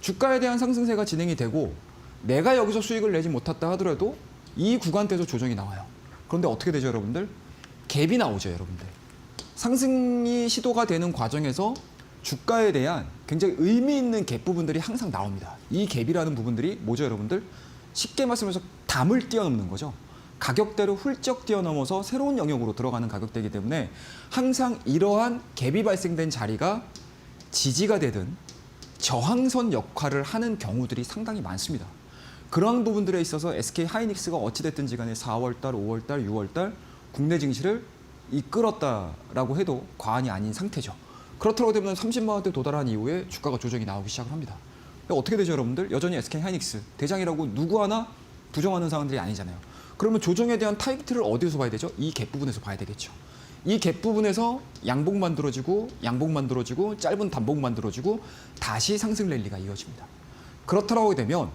주가에 대한 상승세가 진행이 되고 내가 여기서 수익을 내지 못했다 하더라도 이 구간대에서 조정이 나와요. 그런데 어떻게 되죠, 여러분들? 갭이 나오죠, 여러분들. 상승이 시도가 되는 과정에서 주가에 대한 굉장히 의미 있는 갭 부분들이 항상 나옵니다. 이 갭이라는 부분들이 뭐죠, 여러분들? 쉽게 말씀해서 담을 뛰어넘는 거죠. 가격대로 훌쩍 뛰어넘어서 새로운 영역으로 들어가는 가격대이기 때문에 항상 이러한 갭이 발생된 자리가 지지가 되든 저항선 역할을 하는 경우들이 상당히 많습니다. 그런 부분들에 있어서 SK 하이닉스가 어찌됐든지 간에 4월달, 5월달, 6월달 국내 증시를 이끌었다라고 해도 과언이 아닌 상태죠. 그렇다고 되면 30만 원대 도달한 이후에 주가가 조정이 나오기 시작을 합니다. 어떻게 되죠, 여러분들? 여전히 SK 하이닉스 대장이라고 누구 하나 부정하는 상황들이 아니잖아요. 그러면 조정에 대한 타이틀을 어디서 봐야 되죠? 이 갭 부분에서 봐야 되겠죠. 이 갭 부분에서 양봉 만들어지고 짧은 단봉 만들어지고 다시 상승 랠리가 이어집니다. 그렇다고 되면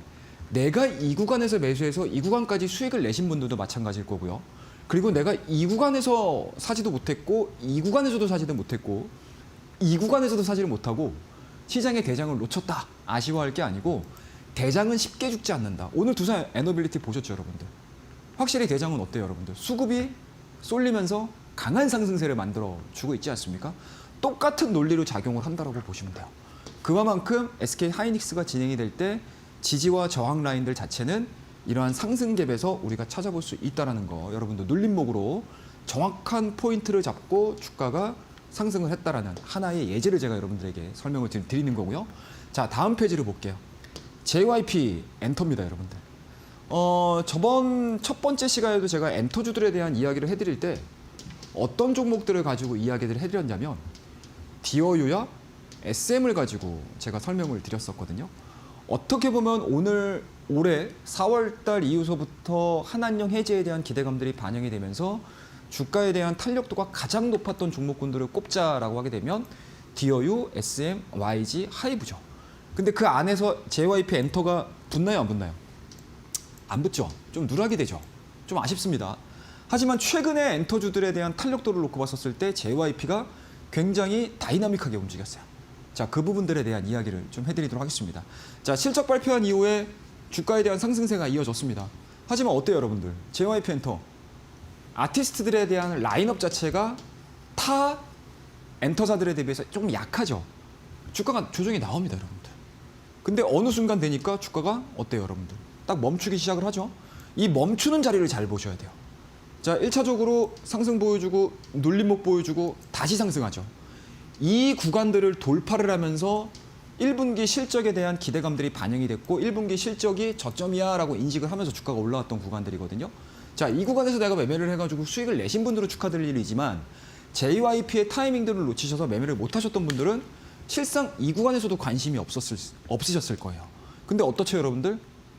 내가 이 구간에서 매수해서 이 구간까지 수익을 내신 분들도 마찬가지일 거고요. 그리고 내가 이 구간에서 사지도 못했고 이 구간에서도 사지도 못했고 이 구간에서도 사지를 못하고 시장의 대장을 놓쳤다 아쉬워할 게 아니고 대장은 쉽게 죽지 않는다. 오늘 두산 에너빌리티 보셨죠, 여러분들? 확실히 대장은 어때요, 여러분들? 수급이 쏠리면서 강한 상승세를 만들어주고 있지 않습니까? 똑같은 논리로 작용을 한다고 보시면 돼요. 그만큼 SK 하이닉스가 진행이 될 때 지지와 저항 라인들 자체는 이러한 상승 갭에서 우리가 찾아볼 수 있다는 거 여러분들 눌림목으로 정확한 포인트를 잡고 주가가 상승을 했다라는 하나의 예제를 제가 여러분들에게 설명을 드리는 거고요. 자, 다음 페이지를 볼게요. JYP 엔터입니다, 여러분들. 저번 첫 번째 시간에도 제가 엔터주들에 대한 이야기를 해드릴 때 어떤 종목들을 가지고 이야기를 해드렸냐면 디어유야 SM을 가지고 제가 설명을 드렸었거든요. 어떻게 보면 올해 4월달 이후서부터 한한령 해제에 대한 기대감들이 반영이 되면서 주가에 대한 탄력도가 가장 높았던 종목군들을 꼽자라고 하게 되면 디어유, SM, YG, 하이브죠. 근데 그 안에서 JYP 엔터가 붙나요, 안 붙나요? 안 붙죠. 좀 누락이 되죠. 좀 아쉽습니다. 하지만 최근에 엔터주들에 대한 탄력도를 놓고 봤었을 때 JYP가 굉장히 다이나믹하게 움직였어요. 자, 그 부분들에 대한 이야기를 좀 해드리도록 하겠습니다. 자, 실적 발표한 이후에 주가에 대한 상승세가 이어졌습니다. 하지만 어때요, 여러분들? JYP 엔터 아티스트들에 대한 라인업 자체가 타 엔터사들에 대비해서 조금 약하죠. 주가가 조정이 나옵니다, 여러분들. 근데 어느 순간 되니까 주가가 어때요, 여러분들? 딱 멈추기 시작을 하죠. 이 멈추는 자리를 잘 보셔야 돼요. 자, 1차적으로 상승 보여주고 눌림목 보여주고 다시 상승하죠. 이 구간들을 돌파를 하면서 1분기 실적에 대한 기대감들이 반영이 됐고 1분기 실적이 저점이야 라고 인식을 하면서 주가가 올라왔던 구간들이거든요. 자, 이 구간에서 내가 매매를 해가지고 수익을 내신 분들은 축하드릴 일이지만 JYP의 타이밍들을 놓치셔서 매매를 못하셨던 분들은 실상 이 구간에서도 관심이 없으셨을 거예요. 근데 어떻죠, 여러분들?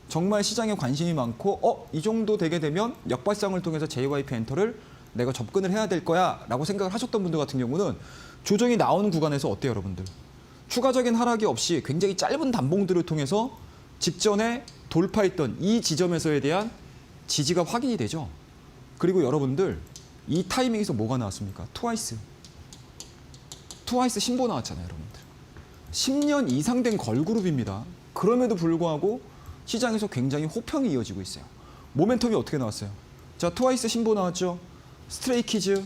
정말 시장에 관심이 많고 이 정도 되게 되면 역발상을 통해서 JYP 엔터를 내가 접근을 해야 될 거야 라고 생각을 하셨던 분들 같은 경우는 조정이 나오는 구간에서 어때요, 여러분들? 추가적인 하락이 없이 굉장히 짧은 단봉들을 통해서 직전에 돌파했던 이 지점에서에 대한 지지가 확인이 되죠. 그리고 여러분들 이 타이밍에서 뭐가 나왔습니까? 트와이스 신보 나왔잖아요, 여러분들. 10년 이상 된 걸그룹입니다. 그럼에도 불구하고 시장에서 굉장히 호평이 이어지고 있어요. 모멘텀이 어떻게 나왔어요? 자, 트와이스 신보 나왔죠. 스트레이키즈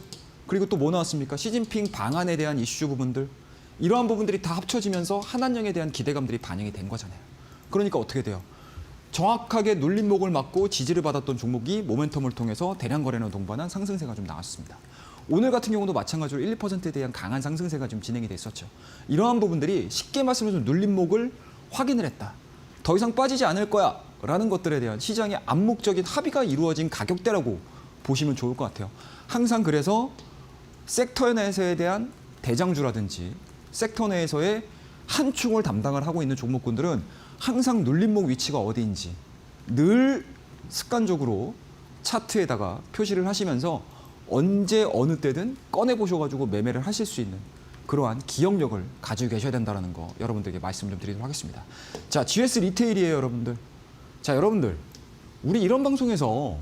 그리고 또 뭐 나왔습니까? 시진핑 방안에 대한 이슈 부분들. 이러한 부분들이 다 합쳐지면서 한한령에 대한 기대감들이 반영이 된 거잖아요. 그러니까 어떻게 돼요? 정확하게 눌림목을 맞고 지지를 받았던 종목이 모멘텀을 통해서 대량 거래는 동반한 상승세가 좀 나왔습니다. 오늘 같은 경우도 마찬가지로 1, 2%에 대한 강한 상승세가 좀 진행이 됐었죠. 이러한 부분들이 쉽게 말씀해서 눌림목을 확인을 했다. 더 이상 빠지지 않을 거야 라는 것들에 대한 시장의 암묵적인 합의가 이루어진 가격대라고 보시면 좋을 것 같아요. 항상 그래서 섹터 내에서에 대한 대장주라든지 섹터 내에서의 한 축을 담당을 하고 있는 종목군들은 항상 눌림목 위치가 어디인지 늘 습관적으로 차트에다가 표시를 하시면서 언제 어느 때든 꺼내보셔가지고 매매를 하실 수 있는 그러한 기억력을 가지고 계셔야 된다는 거 여러분들에게 말씀 좀 드리도록 하겠습니다. 자, GS 리테일이에요, 여러분들. 자, 여러분들 우리 이런 방송에서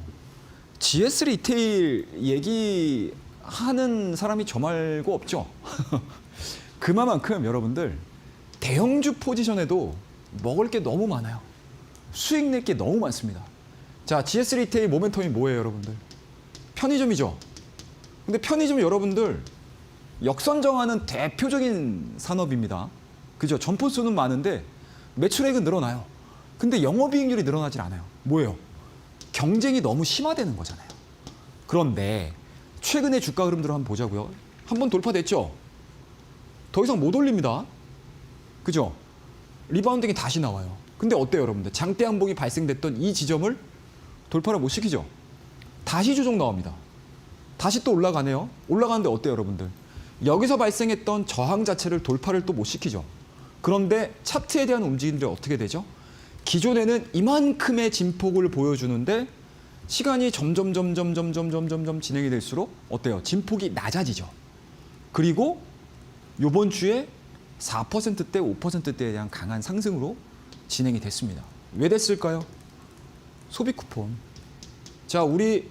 GS 리테일 얘기하는 사람이 저 말고 없죠. 그만큼 여러분들 대형주 포지션에도 먹을 게 너무 많아요. 수익 낼 게 너무 많습니다. 자, GS 리테일 모멘텀이 뭐예요, 여러분들? 편의점이죠. 근데 편의점 여러분들 역선정하는 대표적인 산업입니다. 그죠? 점포 수는 많은데 매출액은 늘어나요. 근데 영업이익률이 늘어나질 않아요. 뭐예요? 경쟁이 너무 심화되는 거잖아요. 그런데 최근의 주가 흐름들을 한번 보자고요. 한번 돌파됐죠? 더 이상 못 올립니다. 그죠? 리바운딩이 다시 나와요. 근데 어때요, 여러분들? 장대 항복이 발생됐던 이 지점을 돌파를 못 시키죠? 다시 조정 나옵니다. 다시 또 올라가네요. 올라가는데 어때요, 여러분들? 여기서 발생했던 저항 자체를 돌파를 또 못 시키죠. 그런데 차트에 대한 움직임들이 어떻게 되죠? 기존에는 이만큼의 진폭을 보여주는데 시간이 점점 진행이 될수록 어때요? 진폭이 낮아지죠. 그리고 이번 주에 4%대, 5%대에 대한 강한 상승으로 진행이 됐습니다. 왜 됐을까요? 소비 쿠폰. 자, 우리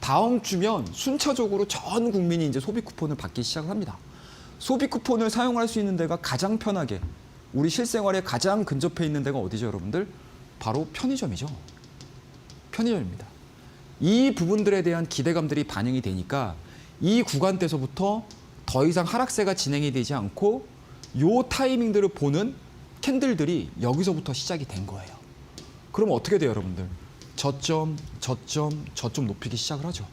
다음 주면 순차적으로 전 국민이 이제 소비 쿠폰을 받기 시작을 합니다. 소비 쿠폰을 사용할 수 있는 데가 가장 편하게 우리 실생활에 가장 근접해 있는 데가 어디죠, 여러분들? 바로 편의점이죠. 편의점입니다. 이 부분들에 대한 기대감들이 반영이 되니까 이 구간대서부터 더 이상 하락세가 진행이 되지 않고 요 타이밍들을 보는 캔들들이 여기서부터 시작이 된 거예요. 그럼 어떻게 돼요, 여러분들? 저점 높이기 시작을 하죠.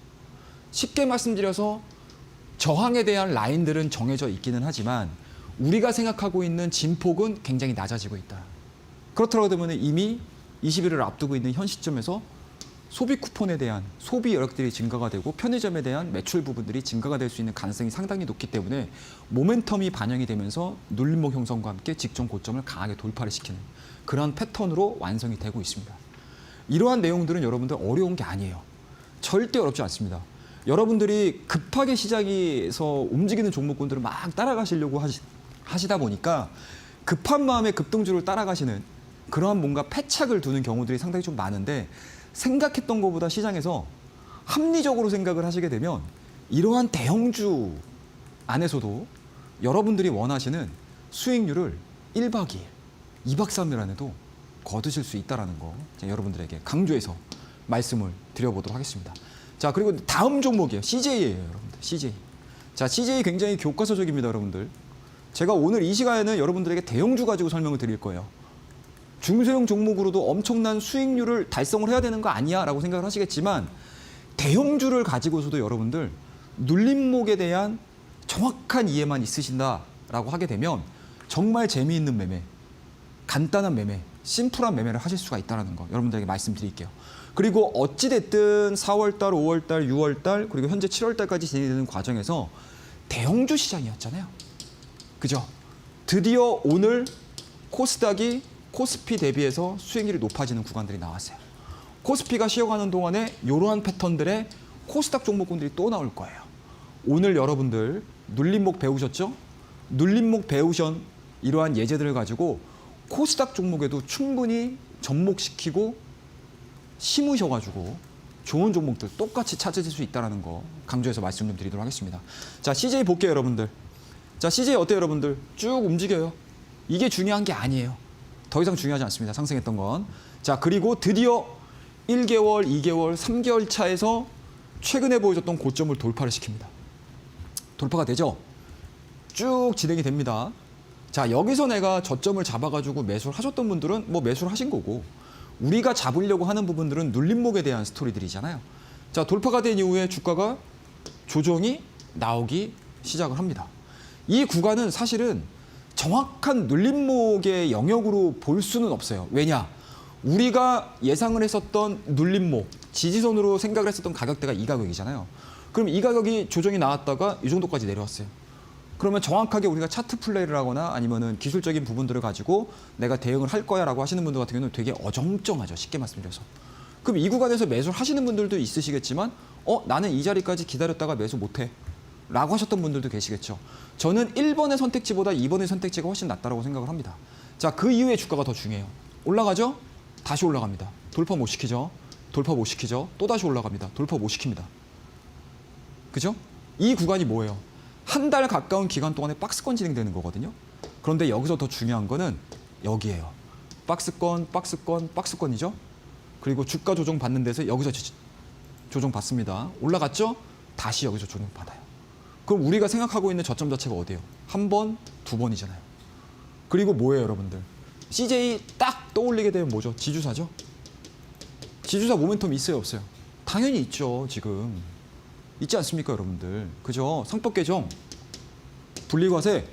쉽게 말씀드려서 저항에 대한 라인들은 정해져 있기는 하지만 우리가 생각하고 있는 진폭은 굉장히 낮아지고 있다. 그렇다고 하면 이미 20일을 앞두고 있는 현 시점에서 소비 쿠폰에 대한 소비 여력들이 증가가 되고 편의점에 대한 매출 부분들이 증가가 될 수 있는 가능성이 상당히 높기 때문에 모멘텀이 반영이 되면서 눌림목 형성과 함께 직전 고점을 강하게 돌파를 시키는 그런 패턴으로 완성이 되고 있습니다. 이러한 내용들은 여러분들 어려운 게 아니에요. 절대 어렵지 않습니다. 여러분들이 급하게 시장에서 움직이는 종목군들을 막 따라가시려고 하시다 보니까 급한 마음에 급등주를 따라가시는 그러한 뭔가 패착을 두는 경우들이 상당히 좀 많은데 생각했던 것보다 시장에서 합리적으로 생각을 하시게 되면 이러한 대형주 안에서도 여러분들이 원하시는 수익률을 1박 2일, 2박 3일 안에도 거두실 수 있다는 거 제가 여러분들에게 강조해서 말씀을 드려보도록 하겠습니다. 자, 그리고 다음 종목이에요. CJ예요, 여러분들. CJ. 자, CJ 굉장히 교과서적입니다, 여러분들. 제가 오늘 이 시간에는 여러분들에게 대형주 가지고 설명을 드릴 거예요. 중소형 종목으로도 엄청난 수익률을 달성을 해야 되는 거 아니야? 라고 생각을 하시겠지만 대형주를 가지고서도 여러분들 눌림목에 대한 정확한 이해만 있으신다라고 하게 되면 정말 재미있는 매매, 간단한 매매, 심플한 매매를 하실 수가 있다는 거 여러분들에게 말씀드릴게요. 그리고 어찌됐든 4월달, 5월달, 6월달 그리고 현재 7월달까지 진행되는 과정에서 대형주 시장이었잖아요. 그죠? 드디어 오늘 코스닥이 코스피 대비해서 수익률이 높아지는 구간들이 나왔어요. 코스피가 쉬어가는 동안에 이러한 패턴들의 코스닥 종목군들이 또 나올 거예요. 오늘 여러분들 눌림목 배우셨죠? 눌림목 배우신 이러한 예제들을 가지고 코스닥 종목에도 충분히 접목시키고 심으셔가지고 좋은 종목들 똑같이 찾으실 수 있다는 거 강조해서 말씀 좀 드리도록 하겠습니다. 자, CJ 볼게요, 여러분들. 자, CJ 어때요, 여러분들? 쭉 움직여요. 이게 중요한 게 아니에요. 더 이상 중요하지 않습니다. 상승했던 건. 자, 그리고 드디어 1개월, 2개월, 3개월 차에서 최근에 보여줬던 고점을 돌파를 시킵니다. 돌파가 되죠? 쭉 진행이 됩니다. 자, 여기서 내가 저점을 잡아가지고 매수를 하셨던 분들은 뭐 매수를 하신 거고 우리가 잡으려고 하는 부분들은 눌림목에 대한 스토리들이잖아요. 자, 돌파가 된 이후에 주가가 조정이 나오기 시작을 합니다. 이 구간은 사실은 정확한 눌림목의 영역으로 볼 수는 없어요. 왜냐? 우리가 예상을 했었던 눌림목, 지지선으로 생각을 했었던 가격대가 이 가격이잖아요. 그럼 이 가격이 조정이 나왔다가 이 정도까지 내려왔어요. 그러면 정확하게 우리가 차트 플레이를 하거나 아니면은 기술적인 부분들을 가지고 내가 대응을 할 거야라고 하시는 분들 같은 경우는 되게 어정쩡하죠. 쉽게 말씀드려서. 그럼 이 구간에서 매수를 하시는 분들도 있으시겠지만 나는 이 자리까지 기다렸다가 매수 못해 라고 하셨던 분들도 계시겠죠. 저는 1번의 선택지보다 2번의 선택지가 훨씬 낫다고 생각을 합니다. 자, 그 이후에 주가가 더 중요해요. 올라가죠? 다시 올라갑니다. 돌파 못 시키죠? 돌파 못 시키죠? 또 다시 올라갑니다. 돌파 못 시킵니다. 그죠? 이 구간이 뭐예요? 한 달 가까운 기간 동안에 박스권 진행되는 거거든요. 그런데 여기서 더 중요한 거는 여기예요. 박스권, 박스권, 박스권이죠. 그리고 주가 조정 받는 데서 여기서 조정 받습니다. 올라갔죠? 다시 여기서 조정 받아요. 그럼 우리가 생각하고 있는 저점 자체가 어디예요? 한 번, 두 번이잖아요. 그리고 뭐예요, 여러분들? CJ 딱 떠올리게 되면 뭐죠? 지주사죠? 지주사 모멘텀 있어요, 없어요? 당연히 있죠, 지금. 있지 않습니까, 여러분들? 그죠? 상법 개정, 분리과세,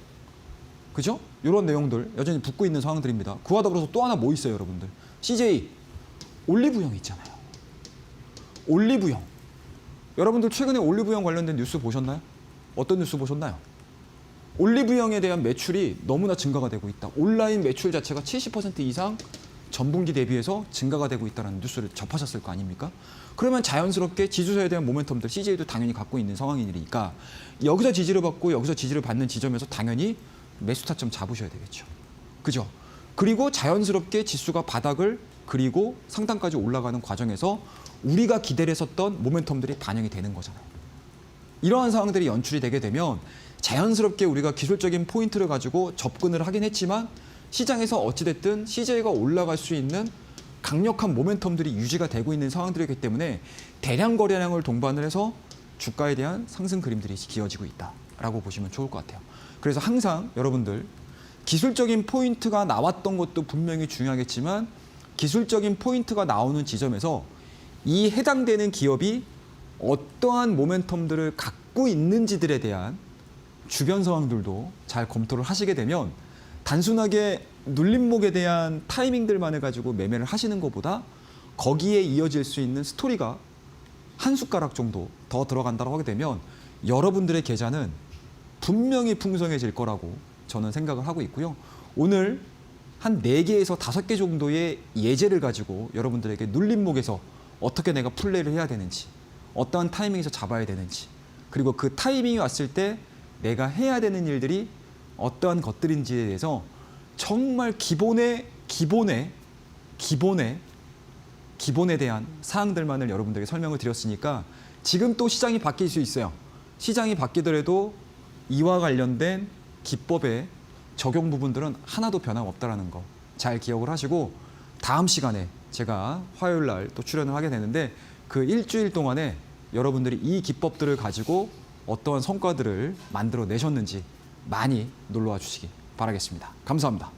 그죠? 이런 내용들 여전히 붙고 있는 상황들입니다. 그와 더불어서 또 하나 뭐 있어요, 여러분들? CJ 올리브영 있잖아요. 올리브영. 여러분들 최근에 올리브영 관련된 뉴스 보셨나요? 어떤 뉴스 보셨나요? 올리브영에 대한 매출이 너무나 증가가 되고 있다. 온라인 매출 자체가 70% 이상 전분기 대비해서 증가가 되고 있다는 뉴스를 접하셨을 거 아닙니까? 그러면 자연스럽게 지주사에 대한 모멘텀들 CJ도 당연히 갖고 있는 상황이니까 여기서 지지를 받고 여기서 지지를 받는 지점에서 당연히 매수 타점 잡으셔야 되겠죠. 그죠? 그리고 자연스럽게 지수가 바닥을 그리고 상단까지 올라가는 과정에서 우리가 기대를 했었던 모멘텀들이 반영이 되는 거잖아요. 이러한 상황들이 연출이 되게 되면 자연스럽게 우리가 기술적인 포인트를 가지고 접근을 하긴 했지만 시장에서 어찌됐든 CJ가 올라갈 수 있는 강력한 모멘텀들이 유지가 되고 있는 상황들이기 때문에 대량 거래량을 동반을 해서 주가에 대한 상승 그림들이 기어지고 있다라고 보시면 좋을 것 같아요. 그래서 항상 여러분들 기술적인 포인트가 나왔던 것도 분명히 중요하겠지만 기술적인 포인트가 나오는 지점에서 이 해당되는 기업이 어떠한 모멘텀들을 갖고 있는지들에 대한 주변 상황들도 잘 검토를 하시게 되면 단순하게 눌림목에 대한 타이밍들만을 가지고 매매를 하시는 것보다 거기에 이어질 수 있는 스토리가 한 숟가락 정도 더 들어간다고 하게 되면 여러분들의 계좌는 분명히 풍성해질 거라고 저는 생각을 하고 있고요. 오늘 한 4개에서 5개 정도의 예제를 가지고 여러분들에게 눌림목에서 어떻게 내가 플레이를 해야 되는지 어떠한 타이밍에서 잡아야 되는지 그리고 그 타이밍이 왔을 때 내가 해야 되는 일들이 어떠한 것들인지에 대해서 정말 기본에 대한 사항들만을 여러분들에게 설명을 드렸으니까 지금 또 시장이 바뀔 수 있어요. 시장이 바뀌더라도 이와 관련된 기법에 적용 부분들은 하나도 변함없다라는 거 잘 기억을 하시고 다음 시간에 제가 화요일 날 또 출연을 하게 되는데 그 일주일 동안에 여러분들이 이 기법들을 가지고 어떠한 성과들을 만들어 내셨는지 많이 놀러와 주시기 바라겠습니다. 감사합니다.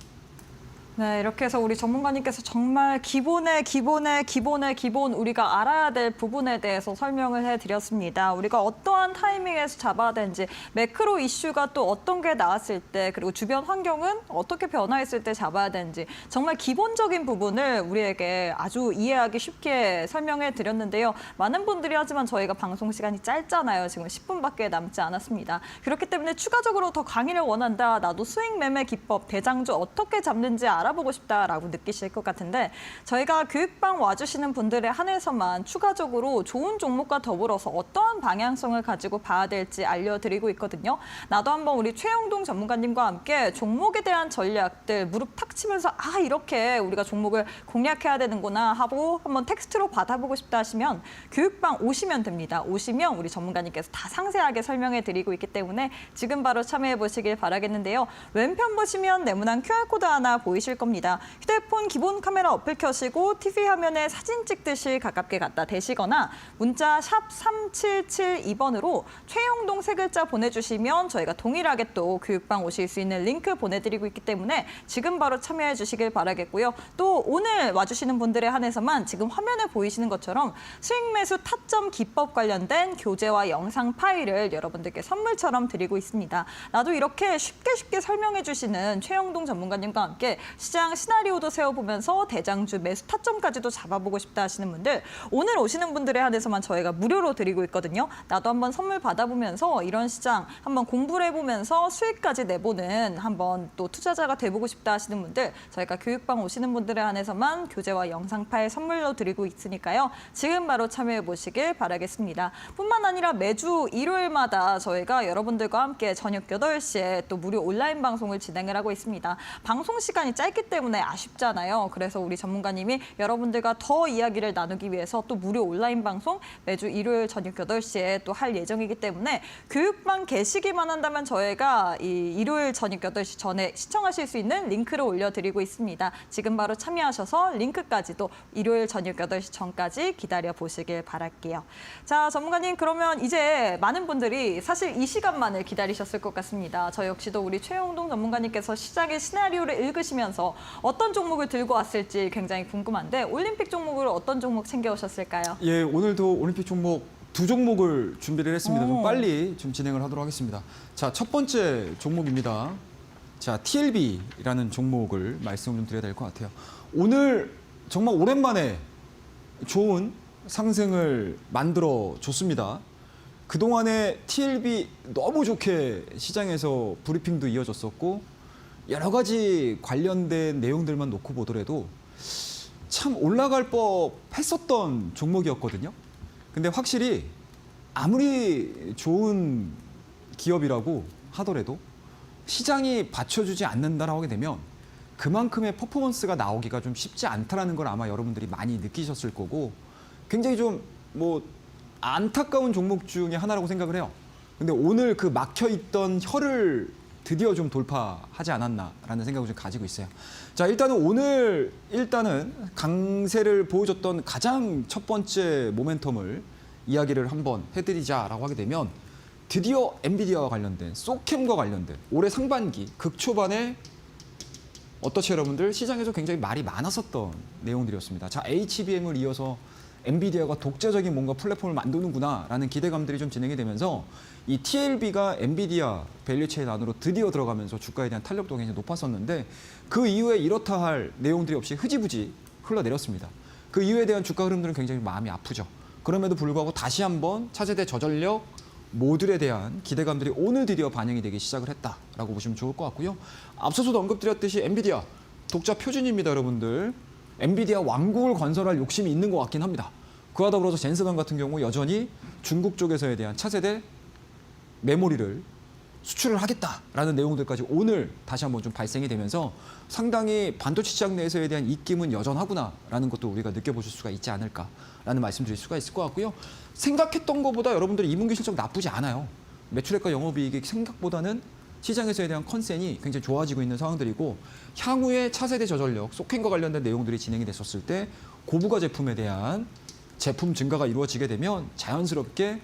네, 이렇게 해서 우리 전문가님께서 정말 기본의 기본 우리가 알아야 될 부분에 대해서 설명을 해드렸습니다. 우리가 어떠한 타이밍에서 잡아야 되는지, 매크로 이슈가 또 어떤 게 나왔을 때, 그리고 주변 환경은 어떻게 변화했을 때 잡아야 되는지 정말 기본적인 부분을 우리에게 아주 이해하기 쉽게 설명해 드렸는데요. 많은 분들이 하지만 저희가 방송 시간이 짧잖아요. 지금 10분밖에 남지 않았습니다. 그렇기 때문에 추가적으로 더 강의를 원한다. 나도 수익 매매 기법, 대장주 어떻게 잡는지 알아보고 싶다라고 느끼실 것 같은데 저희가 교육방 와주시는 분들에 한해서만 추가적으로 좋은 종목과 더불어서 어떠한 방향성을 가지고 봐야 될지 알려드리고 있거든요. 나도 한번 우리 최영동 전문가님과 함께 종목에 대한 전략들 무릎 탁 치면서 아 이렇게 우리가 종목을 공략해야 되는구나 하고 한번 텍스트로 받아보고 싶다 하시면 교육방 오시면 됩니다. 오시면 우리 전문가님께서 다 상세하게 설명해 드리고 있기 때문에 지금 바로 참여해 보시길 바라겠는데요. 왼편 보시면 네모난 QR코드 하나 보이실 겁니다. 휴대폰 기본 카메라 어플 켜시고 TV 화면에 사진 찍듯이 가깝게 갖다 대시거나 문자 샵 3772번으로 최영동 세 글자 보내주시면 저희가 동일하게 또 교육방 오실 수 있는 링크 보내드리고 있기 때문에 지금 바로 참여해 주시길 바라겠고요. 또 오늘 와주시는 분들에 한해서만 지금 화면에 보이시는 것처럼 수익 매수 타점 기법 관련된 교재와 영상 파일을 여러분들께 선물처럼 드리고 있습니다. 나도 이렇게 쉽게 설명해 주시는 최영동 전문가님과 함께 시장 시나리오도 세워보면서 대장주 매수 타점까지도 잡아보고 싶다 하시는 분들 오늘 오시는 분들에 한해서만 저희가 무료로 드리고 있거든요. 나도 한번 선물 받아보면서 이런 시장 한번 공부를 해보면서 수익까지 내보는 한번 또 투자자가 돼보고 싶다 하시는 분들 저희가 교육방 오시는 분들에 한해서만 교재와 영상 파일 선물로 드리고 있으니까요. 지금 바로 참여해 보시길 바라겠습니다. 뿐만 아니라 매주 일요일마다 저희가 여러분들과 함께 저녁 8시에 또 무료 온라인 방송을 진행을 하고 있습니다. 방송 시간이 짧기 때문에 아쉽잖아요. 그래서 우리 전문가님이 여러분들과 더 이야기를 나누기 위해서 또 무료 온라인 방송 매주 일요일 저녁 8시에 또 할 예정이기 때문에 교육방 계시기만 한다면 저희가 이 일요일 저녁 8시 전에 시청하실 수 있는 링크를 올려드리고 있습니다. 지금 바로 참여하셔서 링크까지도 일요일 저녁 8시 전까지 기다려 보시길 바랄게요. 자, 전문가님 그러면 이제 많은 분들이 사실 이 시간만을 기다리셨을 것 같습니다. 저 역시도 우리 최영동 전문가님께서 시장의 시나리오를 읽으시면서 어떤 종목을 들고 왔을지 굉장히 궁금한데 올림픽 종목을 어떤 종목 챙겨오셨을까요? 예, 오늘도 올림픽 종목 두 종목을 준비를 했습니다. 좀 오. 빨리 좀 진행을 하도록 하겠습니다. 자, 첫 번째 종목입니다. 자, TLB라는 종목을 말씀을 좀 드려야 될 것 같아요. 오늘 정말 오랜만에 좋은 상승을 만들어 줬습니다. 그동안에 TLB 너무 좋게 시장에서 브리핑도 이어졌었고 여러 가지 관련된 내용들만 놓고 보더라도 참 올라갈 법했었던 종목이었거든요. 근데 확실히 아무리 좋은 기업이라고 하더라도 시장이 받쳐주지 않는다라고 하게 되면 그만큼의 퍼포먼스가 나오기가 좀 쉽지 않다라는 걸 아마 여러분들이 많이 느끼셨을 거고 굉장히 좀 뭐 안타까운 종목 중에 하나라고 생각을 해요. 근데 오늘 그 막혀있던 혀를 드디어 좀 돌파하지 않았나라는 생각을 좀 가지고 있어요. 자, 일단은 강세를 보여줬던 가장 첫 번째 모멘텀을 이야기를 한번 해드리자라고 하게 되면 드디어 엔비디아와 관련된 소캠과 관련된 올해 상반기 극초반에 어떻죠 여러분들? 시장에서 굉장히 말이 많았었던 내용들이었습니다. 자, HBM을 이어서 엔비디아가 독자적인 뭔가 플랫폼을 만드는구나라는 기대감들이 좀 진행이 되면서 이 TLB가 엔비디아 밸류체인 안으로 드디어 들어가면서 주가에 대한 탄력도가 굉장히 높았었는데 그 이후에 이렇다 할 내용들이 없이 흐지부지 흘러내렸습니다. 그 이후에 대한 주가 흐름들은 굉장히 마음이 아프죠. 그럼에도 불구하고 다시 한번 차세대 저전력 모듈에 대한 기대감들이 오늘 드디어 반영이 되기 시작을 했다라고 보시면 좋을 것 같고요. 앞서서도 언급드렸듯이 엔비디아 독자 표준입니다, 여러분들. 엔비디아 왕국을 건설할 욕심이 있는 것 같긴 합니다. 그와 더불어서 젠스강 같은 경우 여전히 중국 쪽에서에 대한 차세대 메모리를 수출을 하겠다라는 내용들까지 오늘 다시 한번 좀 발생이 되면서 상당히 반도체 시장 내에서에 대한 입김은 여전하구나라는 것도 우리가 느껴보실 수가 있지 않을까라는 말씀 드릴 수가 있을 것 같고요. 생각했던 것보다 여러분들이 2분기 실적 나쁘지 않아요. 매출액과 영업이익이 생각보다는 시장에서에 대한 컨센이 굉장히 좋아지고 있는 상황들이고 향후에 차세대 저전력, 소캔과 관련된 내용들이 진행이 됐었을 때 고부가 제품에 대한 제품 증가가 이루어지게 되면 자연스럽게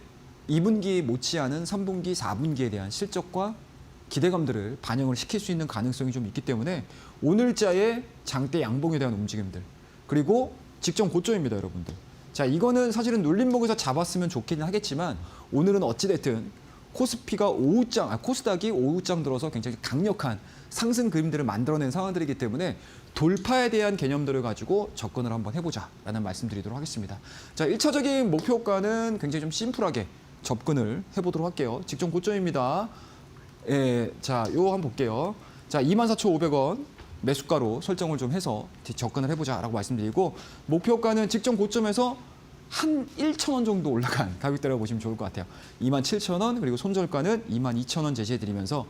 2분기 못지않은 3분기, 4분기에 대한 실적과 기대감들을 반영을 시킬 수 있는 가능성이 좀 있기 때문에 오늘자의 장대 양봉에 대한 움직임들 그리고 직전 고점입니다, 여러분들. 자, 이거는 사실은 눌림목에서 잡았으면 좋긴 하겠지만 오늘은 어찌됐든 코스닥이 오후장 들어서 굉장히 강력한 상승 그림들을 만들어낸 상황들이기 때문에 돌파에 대한 개념들을 가지고 접근을 한번 해보자라는 말씀드리도록 하겠습니다. 자, 1차적인 목표가는 굉장히 좀 심플하게 접근을 해보도록 할게요. 직전 고점입니다. 예, 자, 요거 한번 볼게요. 자, 24,500원 매수가로 설정을 좀 해서 접근을 해보자라고 말씀드리고 목표가는 직전 고점에서 한 1,000원 정도 올라간 가격대라고 보시면 좋을 것 같아요. 27,000원 그리고 손절가는 22,000원 제시해드리면서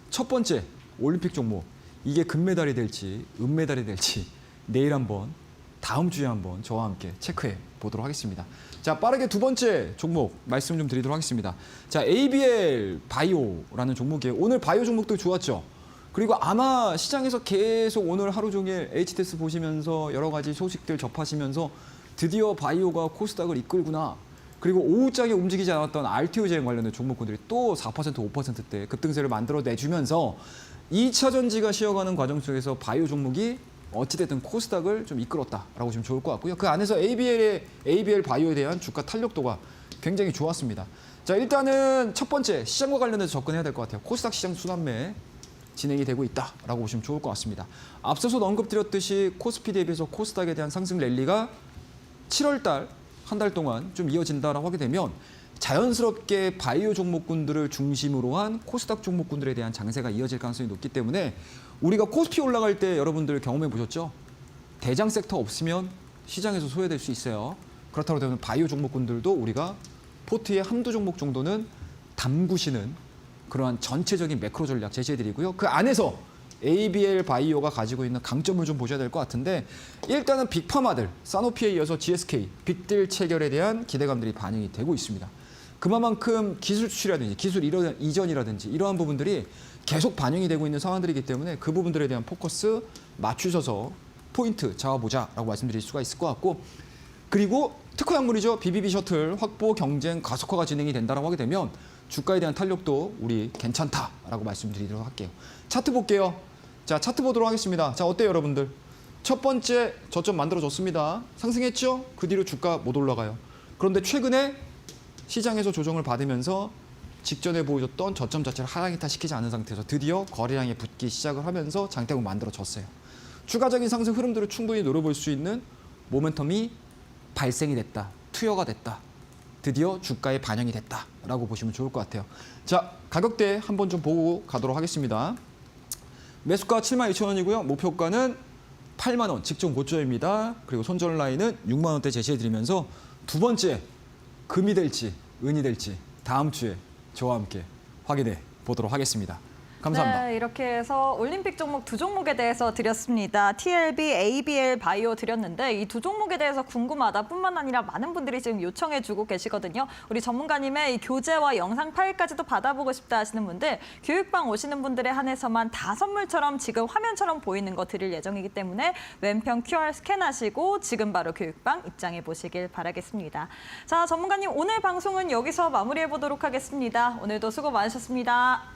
첫 번째 올림픽 종목 이게 금메달이 될지 은메달이 될지 내일 한번 다음 주에 한번 저와 함께 체크해 보도록 하겠습니다. 자, 빠르게 두 번째 종목 말씀 좀 드리도록 하겠습니다. 자, ABL 바이오라는 종목이에요. 오늘 바이오 종목도 좋았죠. 그리고 아마 시장에서 계속 오늘 하루 종일 HTS 보시면서 여러 가지 소식들 접하시면서 드디어 바이오가 코스닥을 이끌구나. 그리고 오후장에 움직이지 않았던 RTO제행 관련된 종목군들이 또 4%, 5%대 급등세를 만들어내주면서 2차 전지가 쉬어가는 과정 속에서 바이오 종목이 어찌됐든 코스닥을 좀 이끌었다라고 보시면 좋을 것 같고요. 그 안에서 ABL 바이오에 대한 주가 탄력도가 굉장히 좋았습니다. 자, 일단은 첫 번째 시장과 관련해서 접근해야 될 것 같아요. 코스닥 시장 순환매 진행이 되고 있다라고 보시면 좋을 것 같습니다. 앞서서 언급드렸듯이 코스피 대비해서 코스닥에 대한 상승 랠리가 7월 달 한 달 동안 좀 이어진다라고 하게 되면 자연스럽게 바이오 종목군들을 중심으로 한 코스닥 종목군들에 대한 장세가 이어질 가능성이 높기 때문에 우리가 코스피 올라갈 때 여러분들 경험해 보셨죠? 대장 섹터 없으면 시장에서 소외될 수 있어요. 그렇다고 되면 바이오 종목군들도 우리가 포트에 한두 종목 정도는 담그시는 그러한 전체적인 매크로 전략 제시해드리고요. 그 안에서 ABL 바이오가 가지고 있는 강점을 좀 보셔야 될 것 같은데 일단은 빅파마들, 사노피에 이어서 GSK, 빅딜 체결에 대한 기대감들이 반영이 되고 있습니다. 그만큼 기술 수출이라든지 기술 이전이라든지 이러한 부분들이 계속 반영이 되고 있는 상황들이기 때문에 그 부분들에 대한 포커스 맞추셔서 포인트 잡아보자라고 말씀드릴 수가 있을 것 같고 그리고 특허 약물이죠. BBB 셔틀 확보 경쟁 가속화가 진행이 된다고 하게 되면 주가에 대한 탄력도 우리 괜찮다라고 말씀드리도록 할게요. 차트 볼게요. 자, 차트 보도록 하겠습니다. 자, 어때요, 여러분들? 첫 번째 저점 만들어졌습니다. 상승했죠? 그 뒤로 주가 못 올라가요. 그런데 최근에 시장에서 조정을 받으면서 직전에 보여줬던 저점 자체를 하락이타 시키지 않은 상태에서 드디어 거래량이 붙기 시작을 하면서 장대국 만들어졌어요. 추가적인 상승 흐름들을 충분히 노려볼 수 있는 모멘텀이 발생이 됐다. 투여가 됐다. 드디어 주가에 반영이 됐다라고 보시면 좋을 것 같아요. 자, 가격대 한번 좀 보고 가도록 하겠습니다. 매수가 72,000원이고요. 목표가는 8만 원, 직전 고점입니다. 그리고 손절 라인은 6만 원대 제시해드리면서 두 번째, 금이 될지 은이 될지 다음 주에 저와 함께 확인해 보도록 하겠습니다. 감사합니다. 네, 이렇게 해서 올림픽 종목 두 종목에 대해서 드렸습니다. TLB, ABL, 바이오 드렸는데 이 두 종목에 대해서 궁금하다 뿐만 아니라 많은 분들이 지금 요청해주고 계시거든요. 우리 전문가님의 이 교재와 영상 파일까지도 받아보고 싶다 하시는 분들 교육방 오시는 분들에 한해서만 다 선물처럼 지금 화면처럼 보이는 거 드릴 예정이기 때문에 왼편 QR 스캔하시고 지금 바로 교육방 입장해 보시길 바라겠습니다. 자, 전문가님 오늘 방송은 여기서 마무리해 보도록 하겠습니다. 오늘도 수고 많으셨습니다.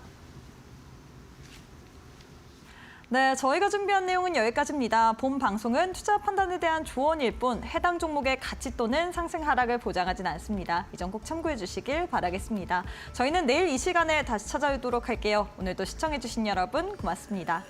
네, 저희가 준비한 내용은 여기까지입니다. 본 방송은 투자 판단에 대한 조언일 뿐 해당 종목의 가치 또는 상승 하락을 보장하진 않습니다. 이 점 꼭 참고해 주시길 바라겠습니다. 저희는 내일 이 시간에 다시 찾아오도록 할게요. 오늘도 시청해 주신 여러분 고맙습니다.